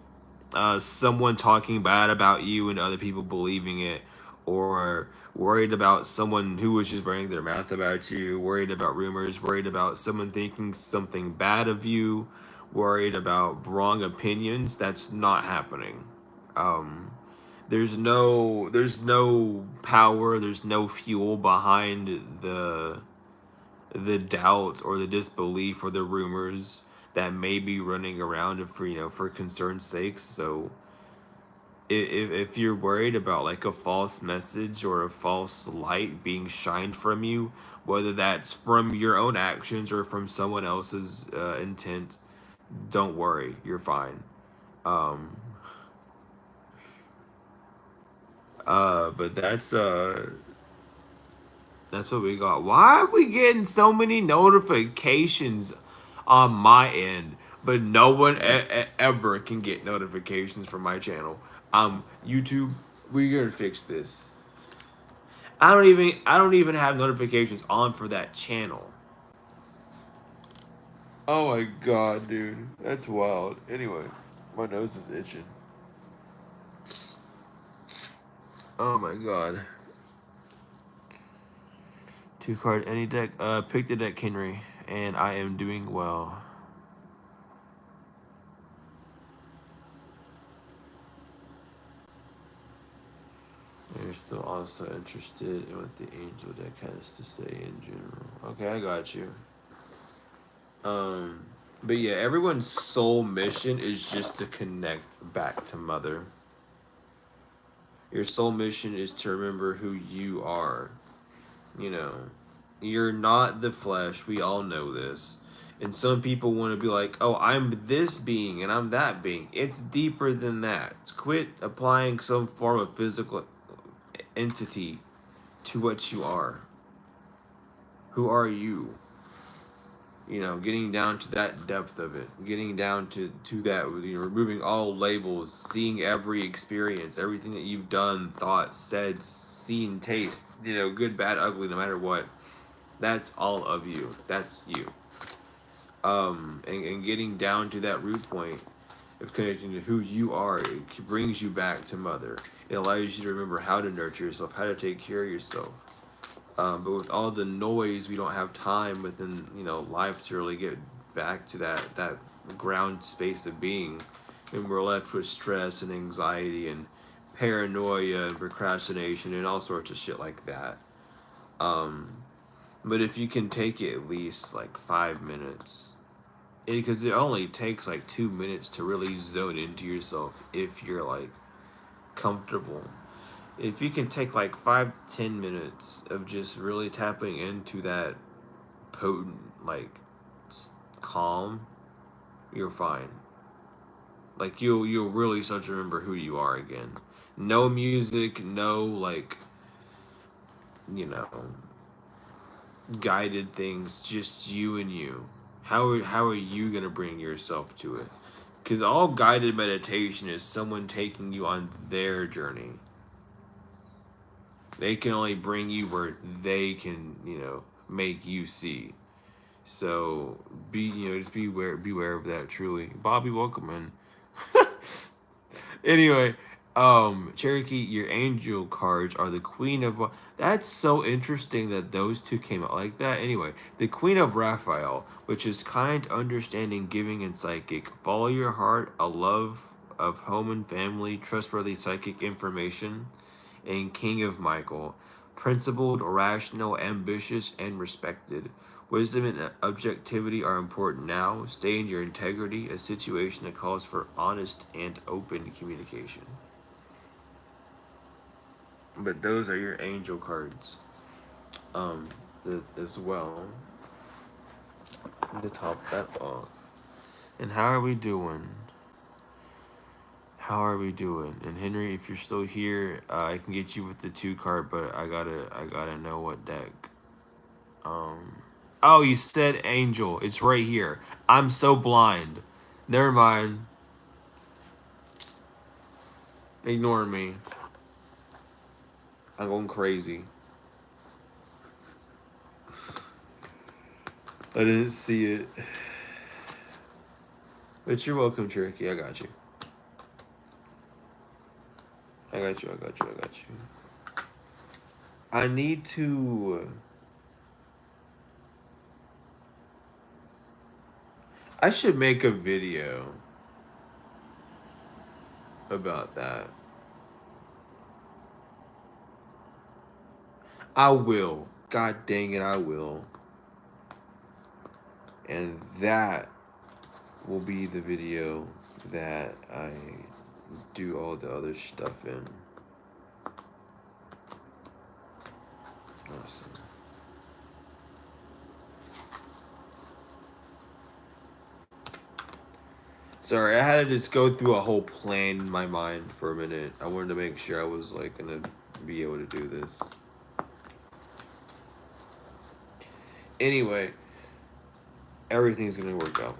someone talking bad about you and other people believing it, or worried about someone who was just running their mouth about you, worried about rumors, worried about someone thinking something bad of you, worried about wrong opinions, that's not happening. Um, there's no power, there's no fuel behind the doubt or the disbelief or the rumors that may be running around for concern's sake. So if you're worried about like a false message or a false light being shined from you, whether that's from your own actions or from someone else's intent, don't worry, you're fine. Um, but that's what we got. Why are we getting so many notifications on my end, but no one ever can get notifications from my channel? YouTube, we gotta fix this. I don't even have notifications on for that channel. Oh my god, dude, that's wild. Anyway, my nose is itching. Oh my god. 2 card any deck. Pick the deck, Henry, and I am doing well. You're still also interested in what the angel deck has to say in general. Okay, I got you. But yeah, everyone's sole mission is just to connect back to Mother. Your sole mission is to remember who you are. You know, you're not the flesh. We all know this. And some people want to be like, oh, I'm this being and I'm that being. It's deeper than that. Quit applying some form of physical entity to what you are. Who are you? You know, getting down to that depth of it, getting down to that, you know, removing all labels, seeing every experience, everything that you've done, thought, said, seen, taste, you know, good, bad, ugly, no matter what. That's all of you. That's you. And getting down to that root point of connecting to who you are, it brings you back to mother. It allows you to remember how to nurture yourself, how to take care of yourself. But with all the noise, we don't have time within, you know, life to really get back to that ground space of being, and we're left with stress and anxiety and paranoia and procrastination and all sorts of shit like that. Um, but if you can take it at least like 5 minutes, because it only takes like 2 minutes to really zone into yourself if you're like comfortable. If you can take like 5 to 10 minutes of just really tapping into that potent, like, calm, you're fine. Like, you'll really start to remember who you are again. No music, no, like, you know, guided things, just you and you. How are you gonna bring yourself to it? Because all guided meditation is someone taking you on their journey. They can only bring you where they can, you know, make you see. So just beware of that. Truly, Bobby, welcome in. Anyway, Cherokee, your angel cards are the Queen of. That's so interesting that those two came out like that. Anyway, the Queen of Raphael, which is kind, understanding, giving, and psychic. Follow your heart, a love of home and family, trustworthy psychic information, and King of Michael, principled, rational, ambitious, and respected. Wisdom and objectivity are important now. Stay in your integrity, a situation that calls for honest and open communication. But those are your angel cards, as well. To top that off. And how are we doing? How are we doing? And Henry, if you're still here, I can get you with the 2 card, but I gotta know what deck. Oh, you said angel. It's right here. I'm so blind. Never mind. Ignore me. I'm going crazy. I didn't see it. But you're welcome, Cherokee. I got you. I got you. I need to. I should make a video about that. I will. God dang it, I will. And that will be the video that I do all the other stuff in. Awesome. Sorry, I had to just go through a whole plan in my mind for a minute. I wanted to make sure I was like gonna be able to do this. Anyway, everything's gonna work out.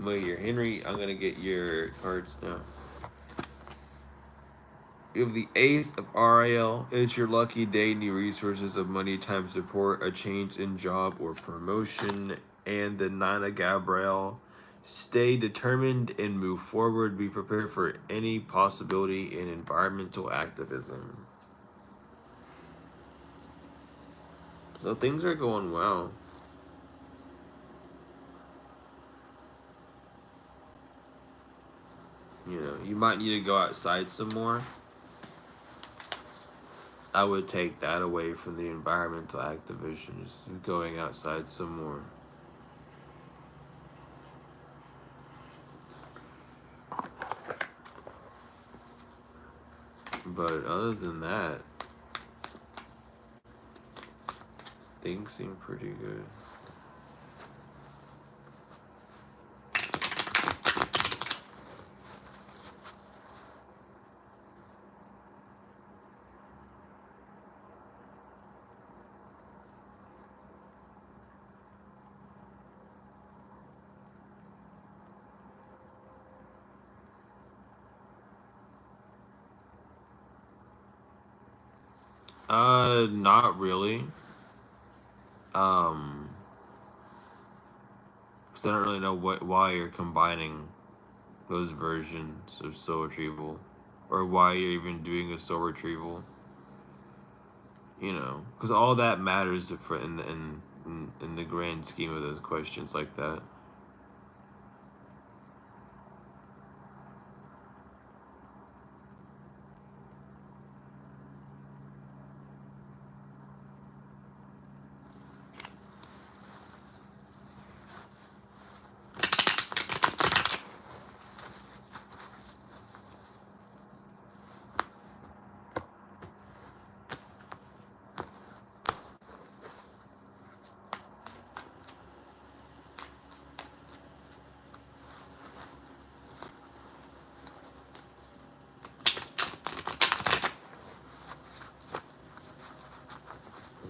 Look here, Henry, I'm gonna get your cards now. You have the Ace of RIL. It's your lucky day. New resources of money, time, support, a change in job or promotion. And the Nine of Gabriel. Stay determined and move forward. Be prepared for any possibility in environmental activism. So things are going well. You know, you might need to go outside some more. I would take that away from the environmental activism, just going outside some more. But other than that, things seem pretty good. Not really. Um, because I don't really know why you're combining those versions of soul retrieval, or why you're even doing a soul retrieval. You know, because all that matters for in the grand scheme of those questions like that.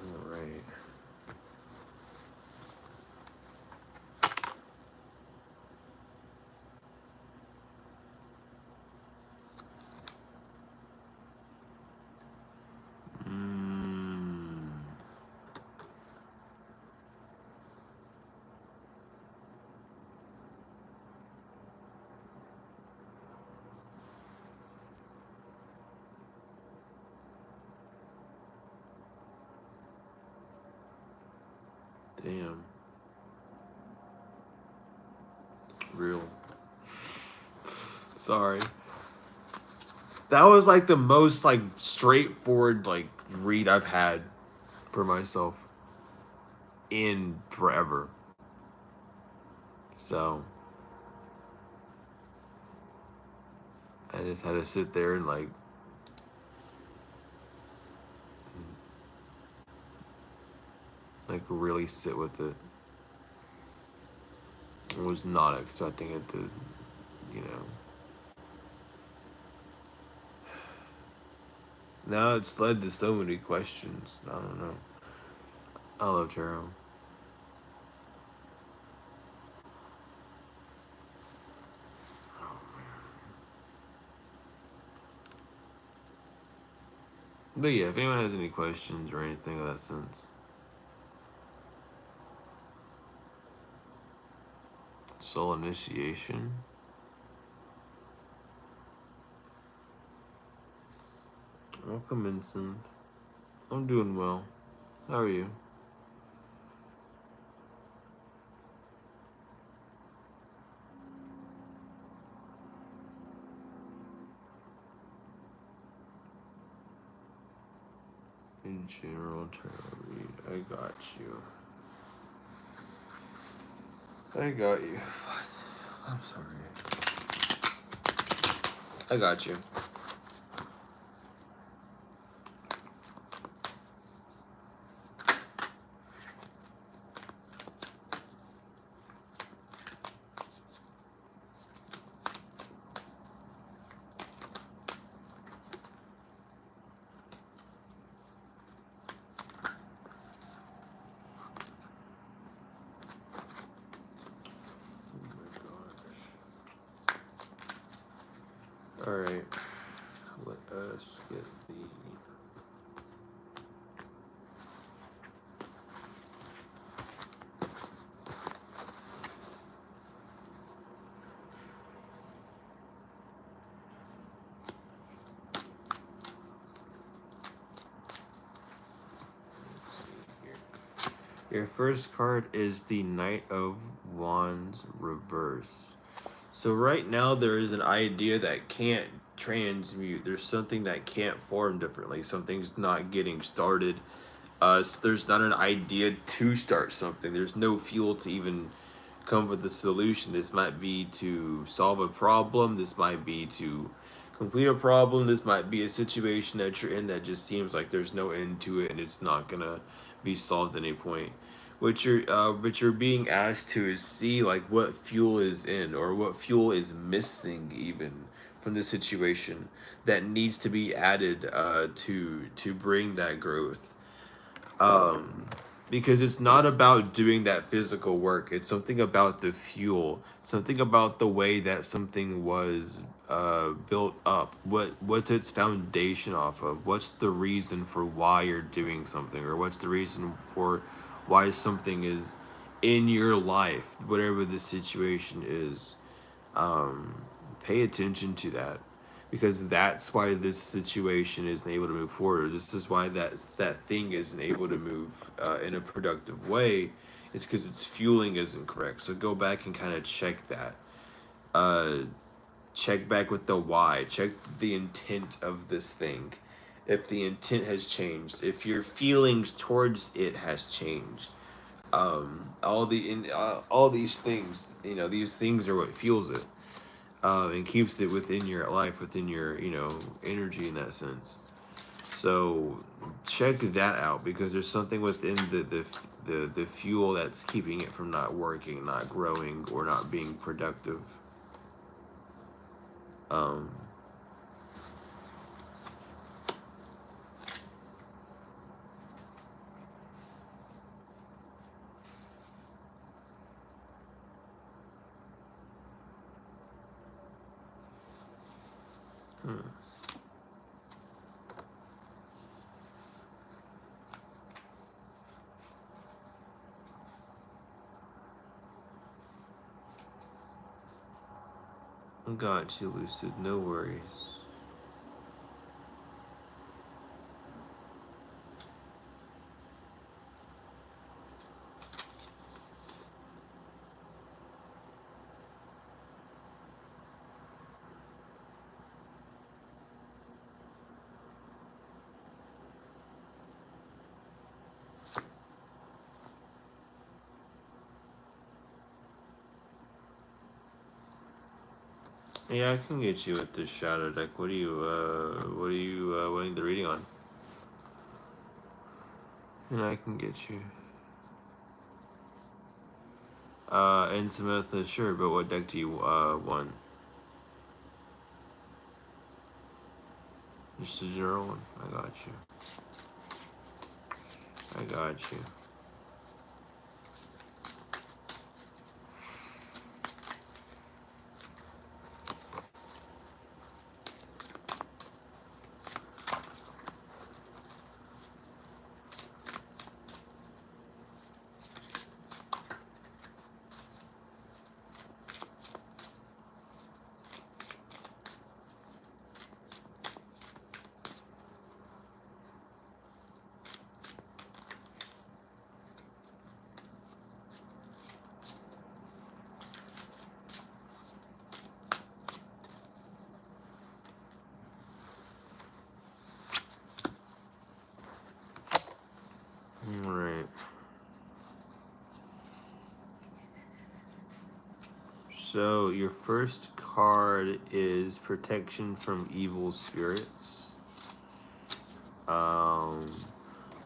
All right. Mm, damn. Real. Sorry. That was like the most like straightforward like read I've had for myself in forever. So I just had to sit there and like really sit with it. I was not expecting it to, you know. Now it's led to so many questions. I don't know. I love tarot. But yeah, if anyone has any questions or anything of that sense. Soul initiation. Welcome, Vincent. I'm doing well. How are you? In general tarot read. I got you. I got you. I'm sorry. I got you. Alright, let us get the... Your first card is the Knight of Wands reverse. So right now there is an idea that can't transmute. There's something that can't form differently. Something's not getting started. There's not an idea to start something. There's no fuel to even come with a solution. This might be to solve a problem. This might be to complete a problem. This might be a situation that you're in that just seems like there's no end to it and it's not gonna be solved at any point. What you're being asked to is see like what fuel is in or what fuel is missing even from the situation that needs to be added to bring that growth. Because it's not about doing that physical work. It's something about the fuel, something about the way that something was built up? What's its foundation off of? What's the reason for why you're doing something, or what's the reason for why something is in your life, whatever the situation is. Pay attention to that, because that's why this situation isn't able to move forward. This is why that thing isn't able to move in a productive way. It's because its fueling isn't correct. So go back and kind of check that. Uh, Check back with the why. Check the intent of this thing. If the intent has changed, if your feelings towards it has changed, all these things, these things are what fuels it, and keeps it within your life, within your energy in that sense. So check that out, because there's something within the fuel that's keeping it from not working, not growing, or not being productive. Um, got you, Lucid. No worries. Yeah, I can get you with this shadow deck. What are you wanting the reading on? Yeah, I can get you. And Samantha, sure, but what deck do you want? Just a general one? I got you. I got you. Alright. So, your first card is Protection from Evil Spirits.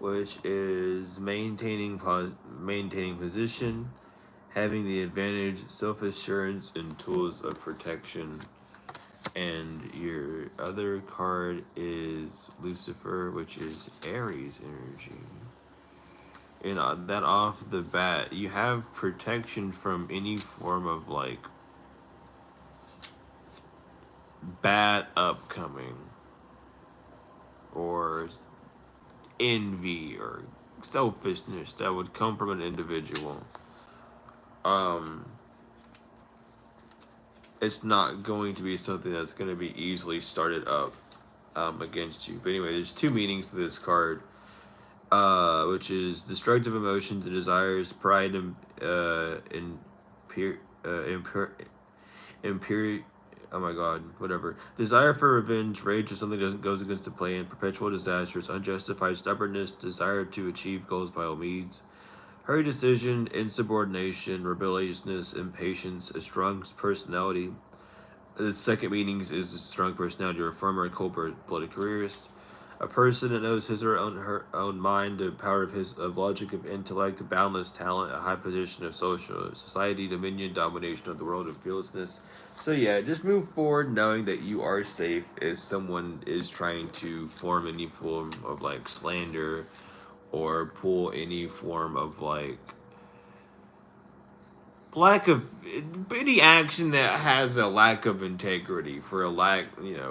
Which is maintaining position, having the advantage, self-assurance, and tools of protection. And your other card is Lucifer, which is Aries energy. And that off the bat, you have protection from any form of bad upcoming, or envy, or selfishness that would come from an individual. It's not going to be something that's going to be easily started up against you. But anyway, there's two meanings to this card, which is destructive emotions and desires, pride, and impure. Oh my God, whatever. Desire for revenge, rage or something that goes against the plan, perpetual disasters, unjustified stubbornness, desire to achieve goals by all means, hurried decision, insubordination, rebelliousness, impatience, a strong personality. The second meaning is a strong personality, a reformer, a cold-blooded careerist, a person that knows his or her own mind, the power of logic, of intellect, boundless talent, a high position of social society, dominion, domination of the world, and fearlessness. So yeah, just move forward knowing that you are safe if someone is trying to form any form of slander, or pull any form of lack of any action that has a lack of integrity for a lack,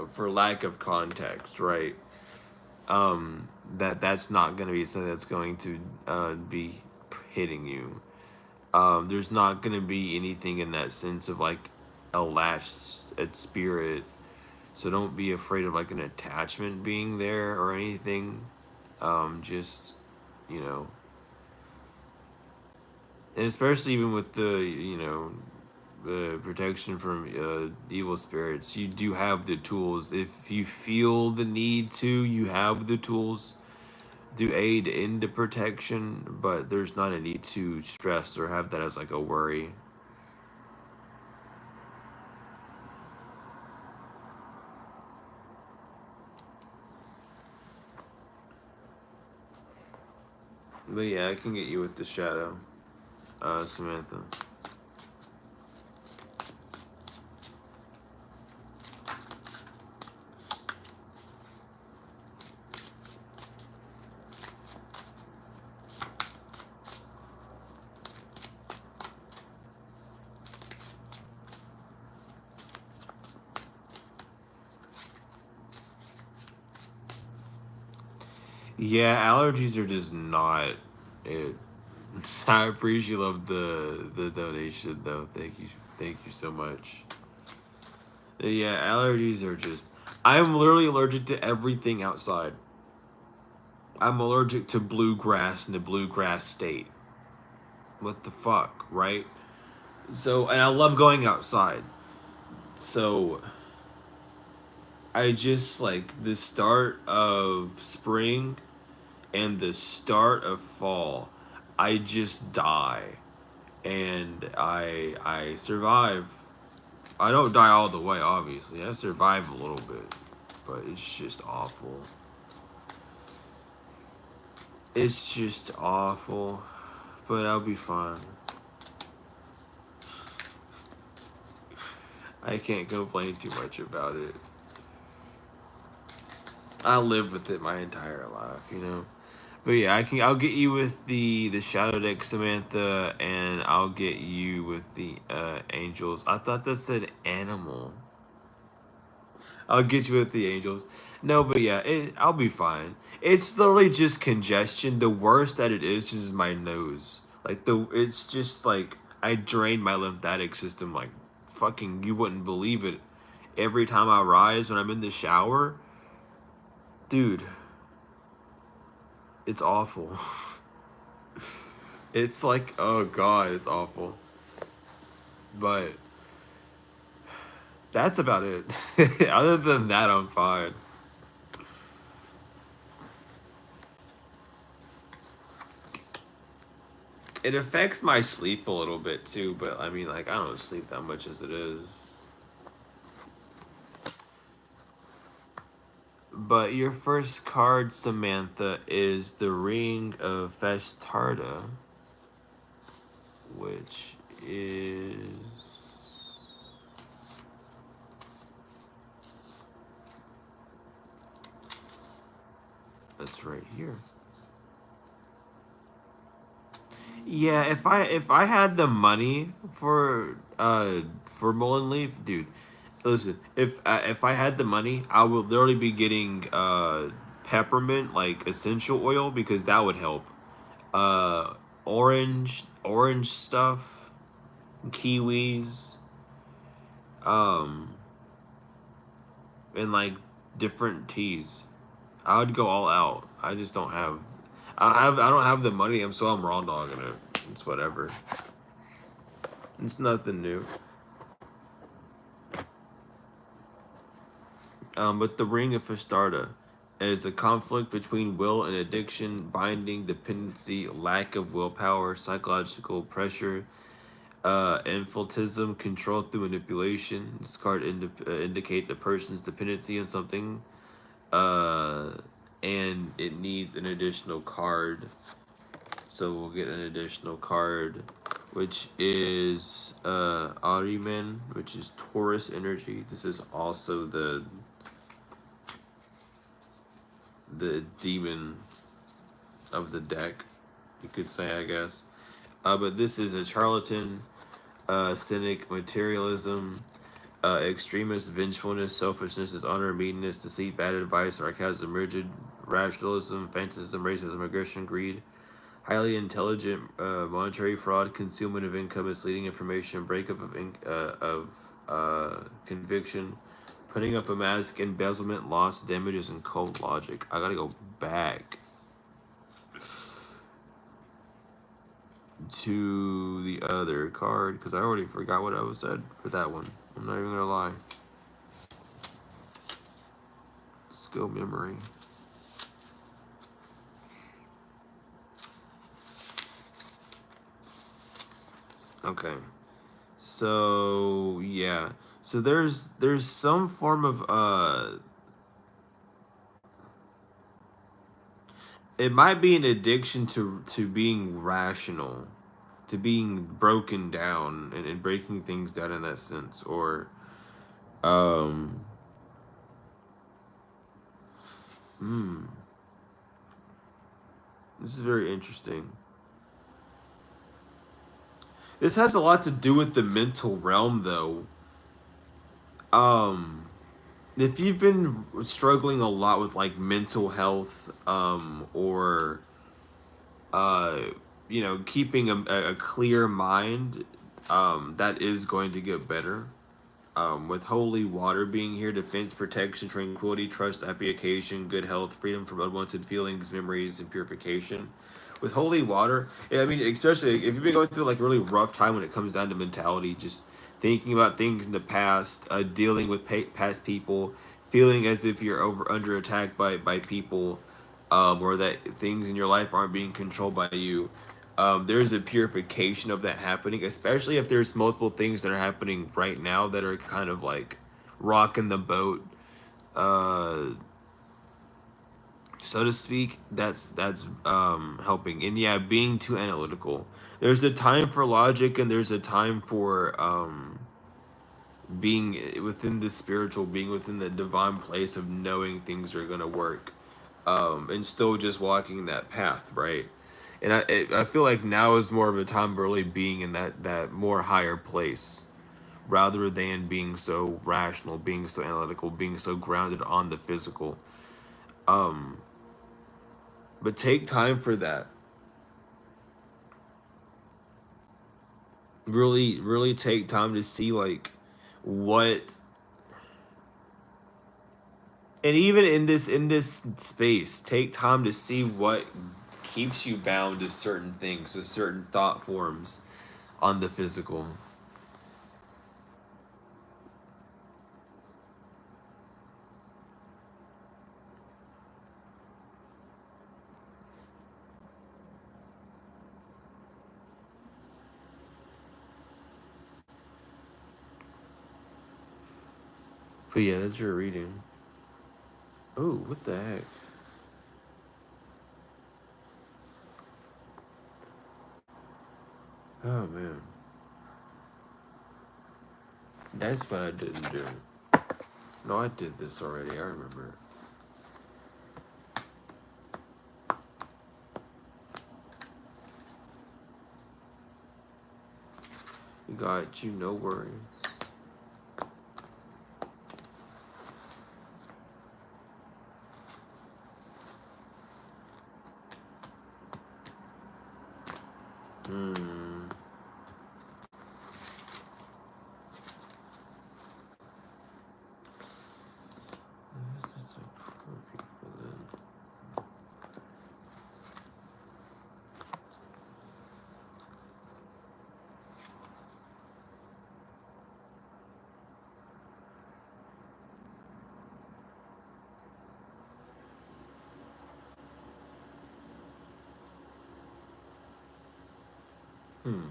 for lack of context, right? That's not going to be something that's going to be hitting you. There's not going to be anything in that sense of like a lashed at spirit. So don't be afraid of like an attachment being there or anything. Just, you know, and especially even with the, protection from evil spirits, you do have the tools. If you feel the need to, you have the tools to aid into protection, but there's not a need to stress or have that as like a worry. But yeah, I can get you with the shadow, Samantha. Yeah, allergies are just not it. I appreciate love the donation though. Thank you so much. Yeah, allergies are just. I'm literally allergic to everything outside. I'm allergic to bluegrass in the bluegrass state. What the fuck, right? So, and I love going outside. So, I just like the start of spring and the start of fall. I just die, and I survive. I don't die all the way, obviously. I survive a little bit, but it's just awful. It's just awful, but I'll be fine. I can't complain too much about it. I live with it my entire life. But yeah, I'll get you with the shadow deck, Samantha, and I'll get you with the angels. I thought that said animal. I'll get you with the angels. No, but yeah, I'll be fine. It's literally just congestion. The worst that it is my nose. Like it's just like I drain my lymphatic system like fucking you wouldn't believe it. Every time I rise when I'm in the shower, dude, it's awful. It's like, oh god, it's awful. But that's about it. Other than that, I'm fine. It affects my sleep a little bit too, but I mean, like, I don't sleep that much as it is. But your first card, Samantha, is the Ring of Festarda, which is. That's right here. Yeah, if I had the money for Mullen Leaf, dude. Listen, if I had the money, I would literally be getting peppermint like essential oil because that would help. Uh, orange stuff, kiwis, um, and like different teas. I would go all out. I just don't have. I don't have the money. I'm raw dogging it. It's whatever. It's nothing new. But the Ring of Festarda is a conflict between will and addiction, binding, dependency, lack of willpower, psychological pressure, infantilism, control through manipulation. This card indicates a person's dependency on something, uh, and it needs an additional card. So we'll get an additional card, which is Ariman, which is Taurus energy. This is also the demon of the deck, you could say, I guess. But this is a charlatan. cynic, materialism, extremist, vengefulness, selfishness, dishonor, meanness, deceit, bad advice, sarcasm, rigid, rationalism, fantasism, racism, aggression, greed, highly intelligent, monetary fraud, concealment of income, misleading information, breakup of conviction, putting up a mask, embezzlement, loss, damages, and cold logic. I gotta go back to the other card because I already forgot what I was said for that one. I'm not even gonna lie. Skill memory. Okay. So yeah. So there's some form of it might be an addiction to being rational, to being broken down and breaking things down in that sense, or um hmm, this is very interesting. This has a lot to do with the mental realm though. Um if you've been struggling a lot with like mental health or uh keeping a clear mind, that is going to get better. With holy water being here, defense, protection, tranquility, trust, application, good health, freedom from unwanted feelings, memories, and purification. With holy water, I mean, especially if you've been going through like a really rough time when it comes down to mentality, just thinking about things in the past, dealing with past people, feeling as if you're under attack by people, or that things in your life aren't being controlled by you. There's a purification of that happening, especially if there's multiple things that are happening right now that are kind of like rocking the boat, uh, so to speak. That's helping. And yeah, being too analytical. There's a time for logic, and there's a time for being within the spiritual, being within the divine place of knowing things are gonna work, and still just walking that path, right? And I feel like now is more of a time really being in that more higher place, rather than being so rational, being so analytical, being so grounded on the physical. Um, but take time for that. Really, really take time to see like what, and even in this space, take time to see what keeps you bound to certain things, to certain thought forms on the physical. But yeah, that's your reading. Oh, what the heck? Oh man, that's what I didn't do. No, I did this already. I remember. Got you, no worries. Hmm. That's like four people then. Hmm.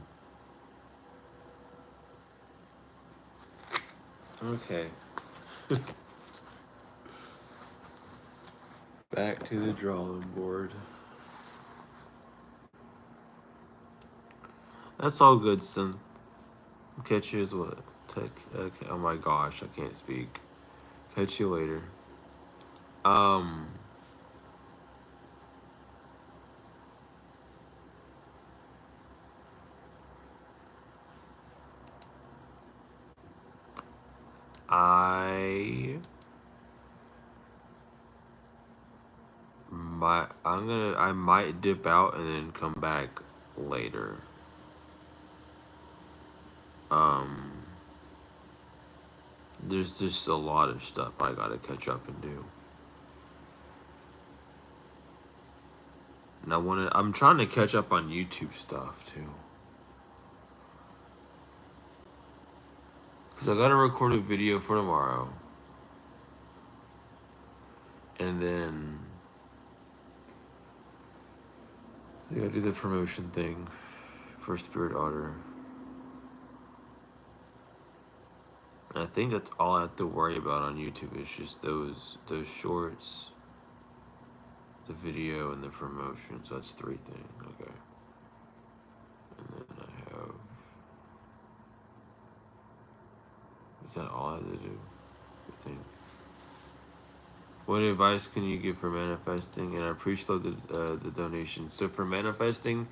Okay. Back to the drawing board. That's all good, son. Catch you as what? Tech. Okay. Oh my gosh, I can't speak. Catch you later. Um. I might dip out and then come back later. Um, there's just a lot of stuff I gotta catch up and do. And I'm trying to catch up on YouTube stuff too. Because I gotta record a video for tomorrow. And then I gotta do the promotion thing for Spirit Otter. And I think that's all I have to worry about on YouTube. It's just those shorts, the video, and the promotion. So that's 3 things. Okay. And then I have... Is that all I have to do? I think. What advice can you give for manifesting? And I appreciate the donation. So for manifesting,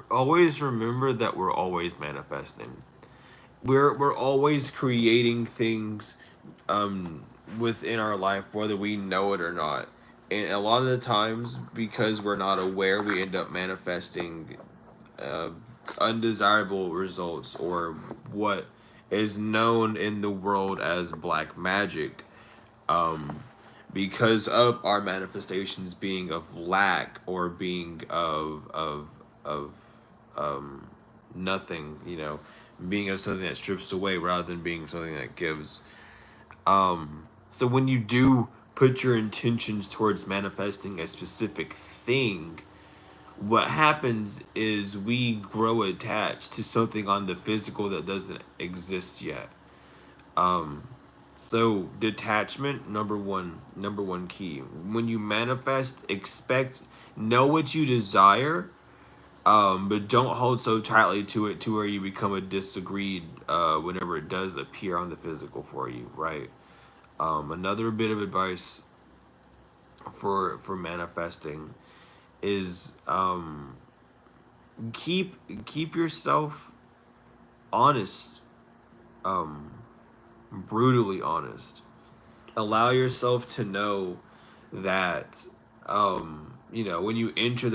always remember that we're always manifesting. We're always creating things within our life, whether we know it or not. And a lot of the times, because we're not aware, we end up manifesting undesirable results, or what is known in the world as black magic. Because of our manifestations being of lack, or being of nothing, being of something that strips away rather than being something that gives. So when you do put your intentions towards manifesting a specific thing, what happens is we grow attached to something on the physical that doesn't exist yet. So detachment, number one key. When you manifest, know what you desire, but don't hold so tightly to it to where you become a disagreed whenever it does appear on the physical for you, right? Another bit of advice for manifesting is keep yourself honest, brutally honest. Allow yourself to know that when you enter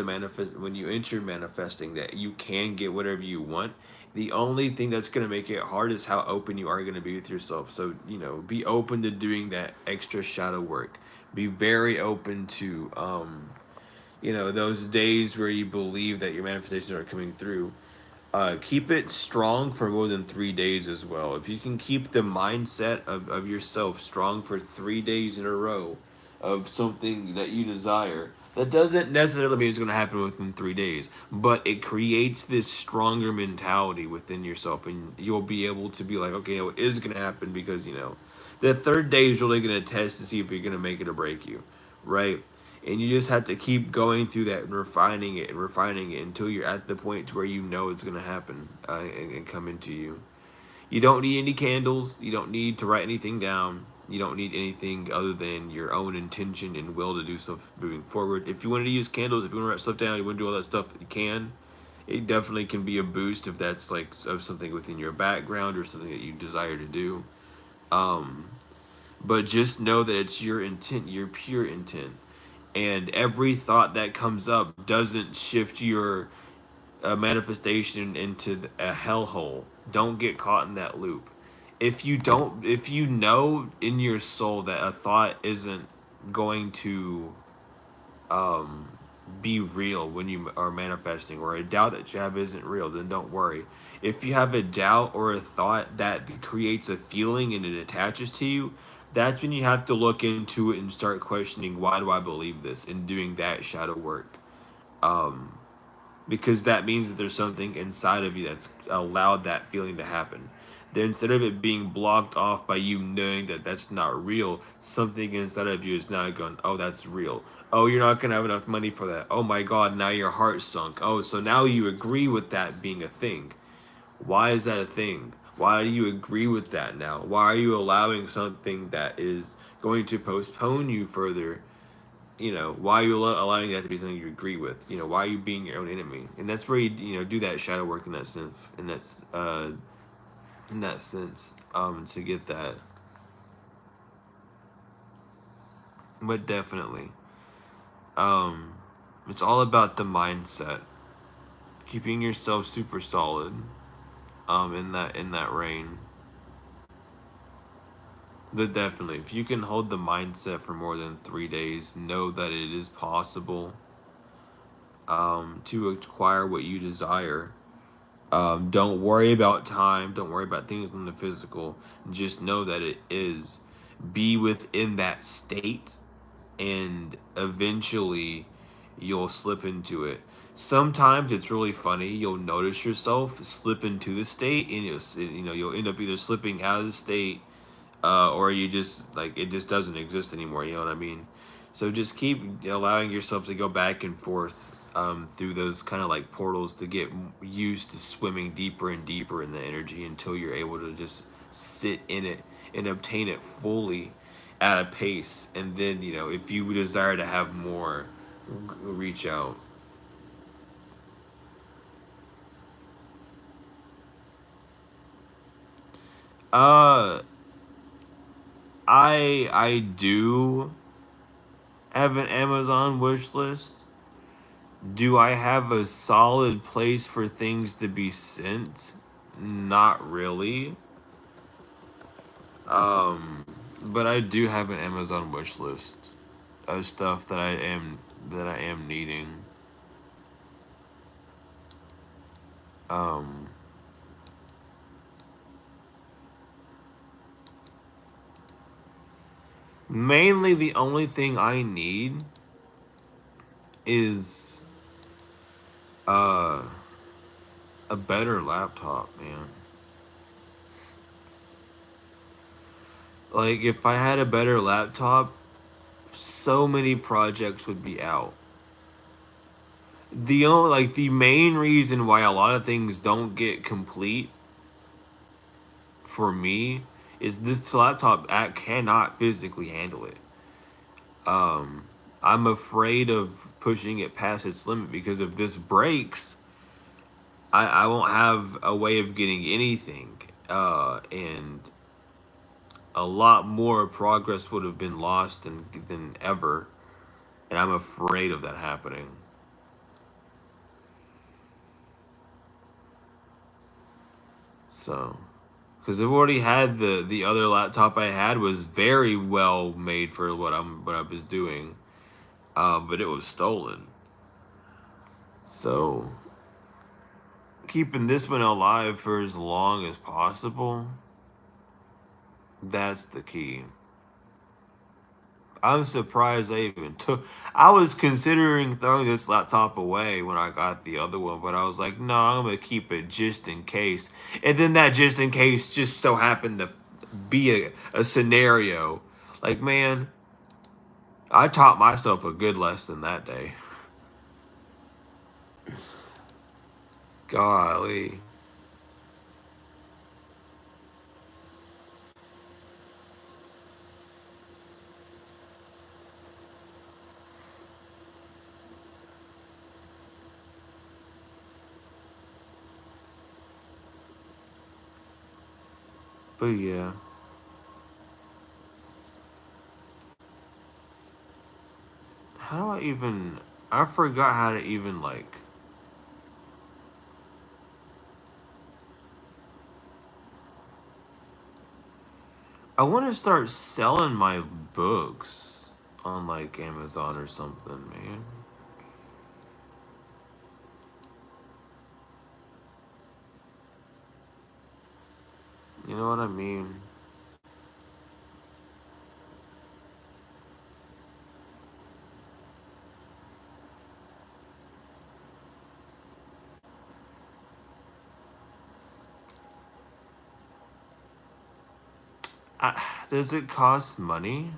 manifesting, that you can get whatever you want. The only thing that's going to make it hard is how open you are going to be with yourself. So be open to doing that extra shadow work. Be very open to those days where you believe that your manifestations are coming through. Keep it strong for more than 3 days as well. If you can keep the mindset of yourself strong for 3 days in a row of something that you desire, that doesn't necessarily mean it's going to happen within 3 days, but it creates this stronger mentality within yourself, and you'll be able to be like, okay, it is going to happen, because the third day is really going to test to see if you're going to make it or break you, right? And you just have to keep going through that and refining it until you're at the point to where it's going to happen and come into you. You don't need any candles. You don't need to write anything down. You don't need anything other than your own intention and will to do stuff moving forward. If you wanted to use candles, if you want to write stuff down, you want to do all that stuff, you can. It definitely can be a boost if that's like of something within your background or something that you desire to do. But just know that it's your intent, your pure intent. And every thought that comes up doesn't shift your manifestation into a hellhole. Don't get caught in that loop. If you know in your soul that a thought isn't going to be real when you are manifesting, or a doubt that you have isn't real, then don't worry. If you have a doubt or a thought that creates a feeling and it attaches to you, that's when you have to look into it and start questioning, why do I believe this, and doing that shadow work. Because that means that there's something inside of you that's allowed that feeling to happen. Then instead of it being blocked off by you knowing that that's not real, something inside of you is now going, oh, that's real. Oh, you're not going to have enough money for that. Oh my God, now your heart sunk. Oh, so now you agree with that being a thing. Why is that a thing? Why do you agree with that now? Why are you allowing something that is going to postpone you further? Why are you allowing that to be something you agree with? Why are you being your own enemy? And that's where you do that shadow work in that sense. In that sense, to get that But definitely, um, it's all about the mindset, keeping yourself super solid, in that reign. But definitely, if you can hold the mindset for more than 3 days, know that it is possible, to acquire what you desire. Don't worry about time. Don't worry about things in the physical. Just know that it is. Be within that state, and eventually you'll slip into it. Sometimes it's really funny. You'll notice yourself slip into the state, and you'll end up either slipping out of the state, or you just like it just doesn't exist anymore. You know what I mean? So just keep allowing yourself to go back and forth, through those kind of like portals to get used to swimming deeper and deeper in the energy until you're able to just sit in it and obtain it fully at a pace. And then if you desire to have more, reach out. Uh, I do have an Amazon wish list. Do I have a solid place for things to be sent? Not really. Um, but I do have an Amazon wish list of stuff that I am needing. Um, Mainly the only thing I need is uh a better laptop, man. Like if I had a better laptop, so many projects would be out. The main reason why a lot of things don't get complete for me is this laptop act cannot physically handle it. Um, I'm afraid of pushing it past its limit because if this breaks, I won't have a way of getting anything. And a lot more progress would have been lost than ever. And I'm afraid of that happening. So, because I've already had the other laptop I had was very well made for what I was doing, but it was stolen. So, keeping this one alive for as long as possible, that's the key. I'm surprised I even took. I was considering throwing this laptop away when I got the other one, but I was like, no, I'm gonna keep it just in case. And then that just in case just so happened to be a scenario. Like, man, I taught myself a good lesson that day. Golly. But yeah. How do I even. I forgot how to even, like. I want to start selling my books on, like, Amazon or something, man. You know what I mean? Does it cost money?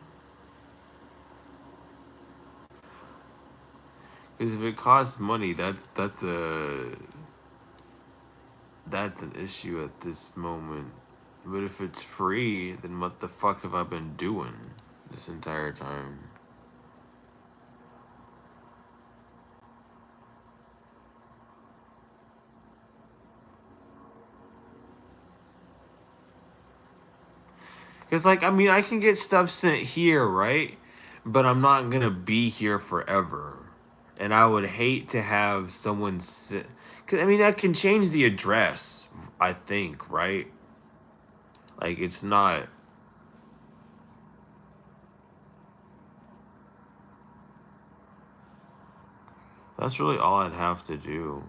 Because if it costs money, that's an issue at this moment. But if it's free, then what the fuck have I been doing this entire time? Because, like, I mean, I can get stuff sent here, right? but I'm not gonna be here forever, and I would hate to have someone sit. Cause I mean, I can change the address. I think, right? Like it's not. That's really all I'd have to do.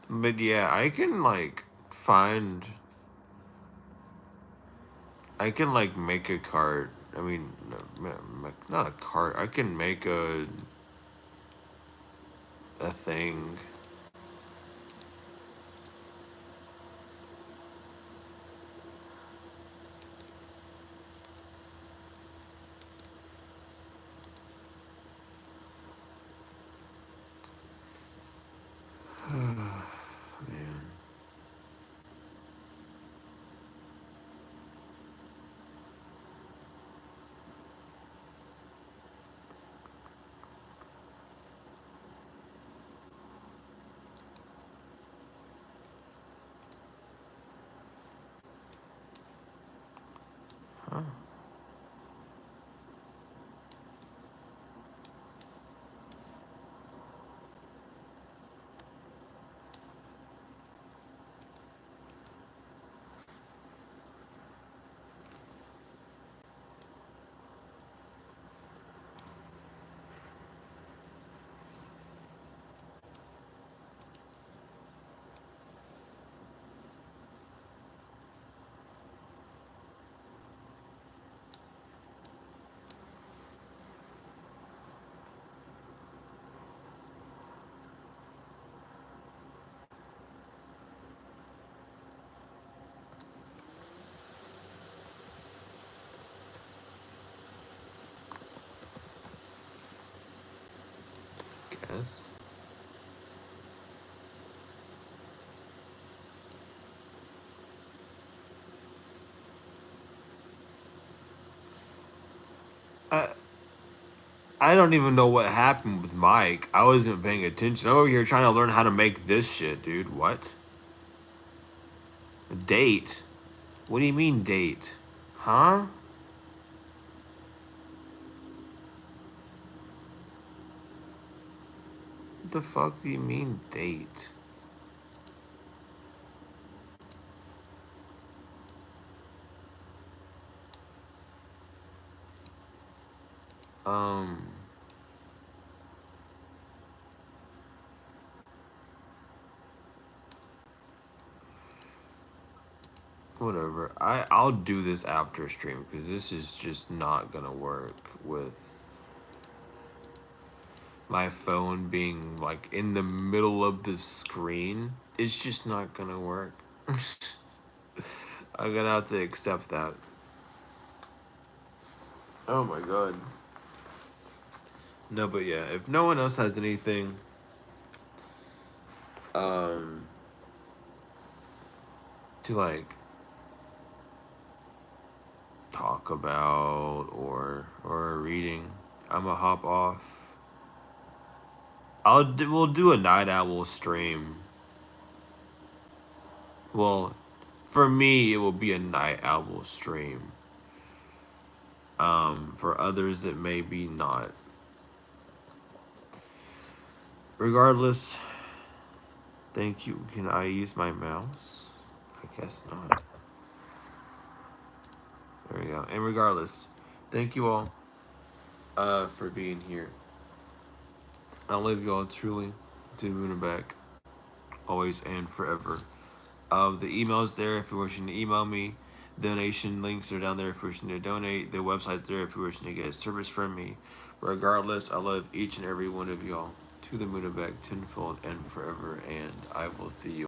But yeah, I can like find. I can like make a cart. I mean, not a cart. I can make a thing. Man. Huh. Guess. I I don't even know what happened with Mike. I wasn't paying attention. I'm over here trying to learn how to make this shit, dude. What? Date? What do you mean date? Huh? What the fuck do you mean date? Um, whatever. I'll do this after stream because this is just not gonna work with my phone being like in the middle of the screen. It's just not gonna work. I'm gonna have to accept that. Oh my god. No, but yeah, if no one else has anything, um, to like talk about or reading, I'ma hop off. We'll do a night owl stream. Well, for me, it will be a night owl stream. For others, it may be not. Regardless, thank you. Can I use my mouse? I guess not. There we go. And regardless, thank you all for being here. I love you all truly to the moon and back, always and forever. The email's there if you're wishing to email me. Donation links are down there if you're wishing to donate. The website's there if you're wishing to get a service from me. Regardless, I love each and every one of y'all to the moon and back, tenfold and forever, and I will see you.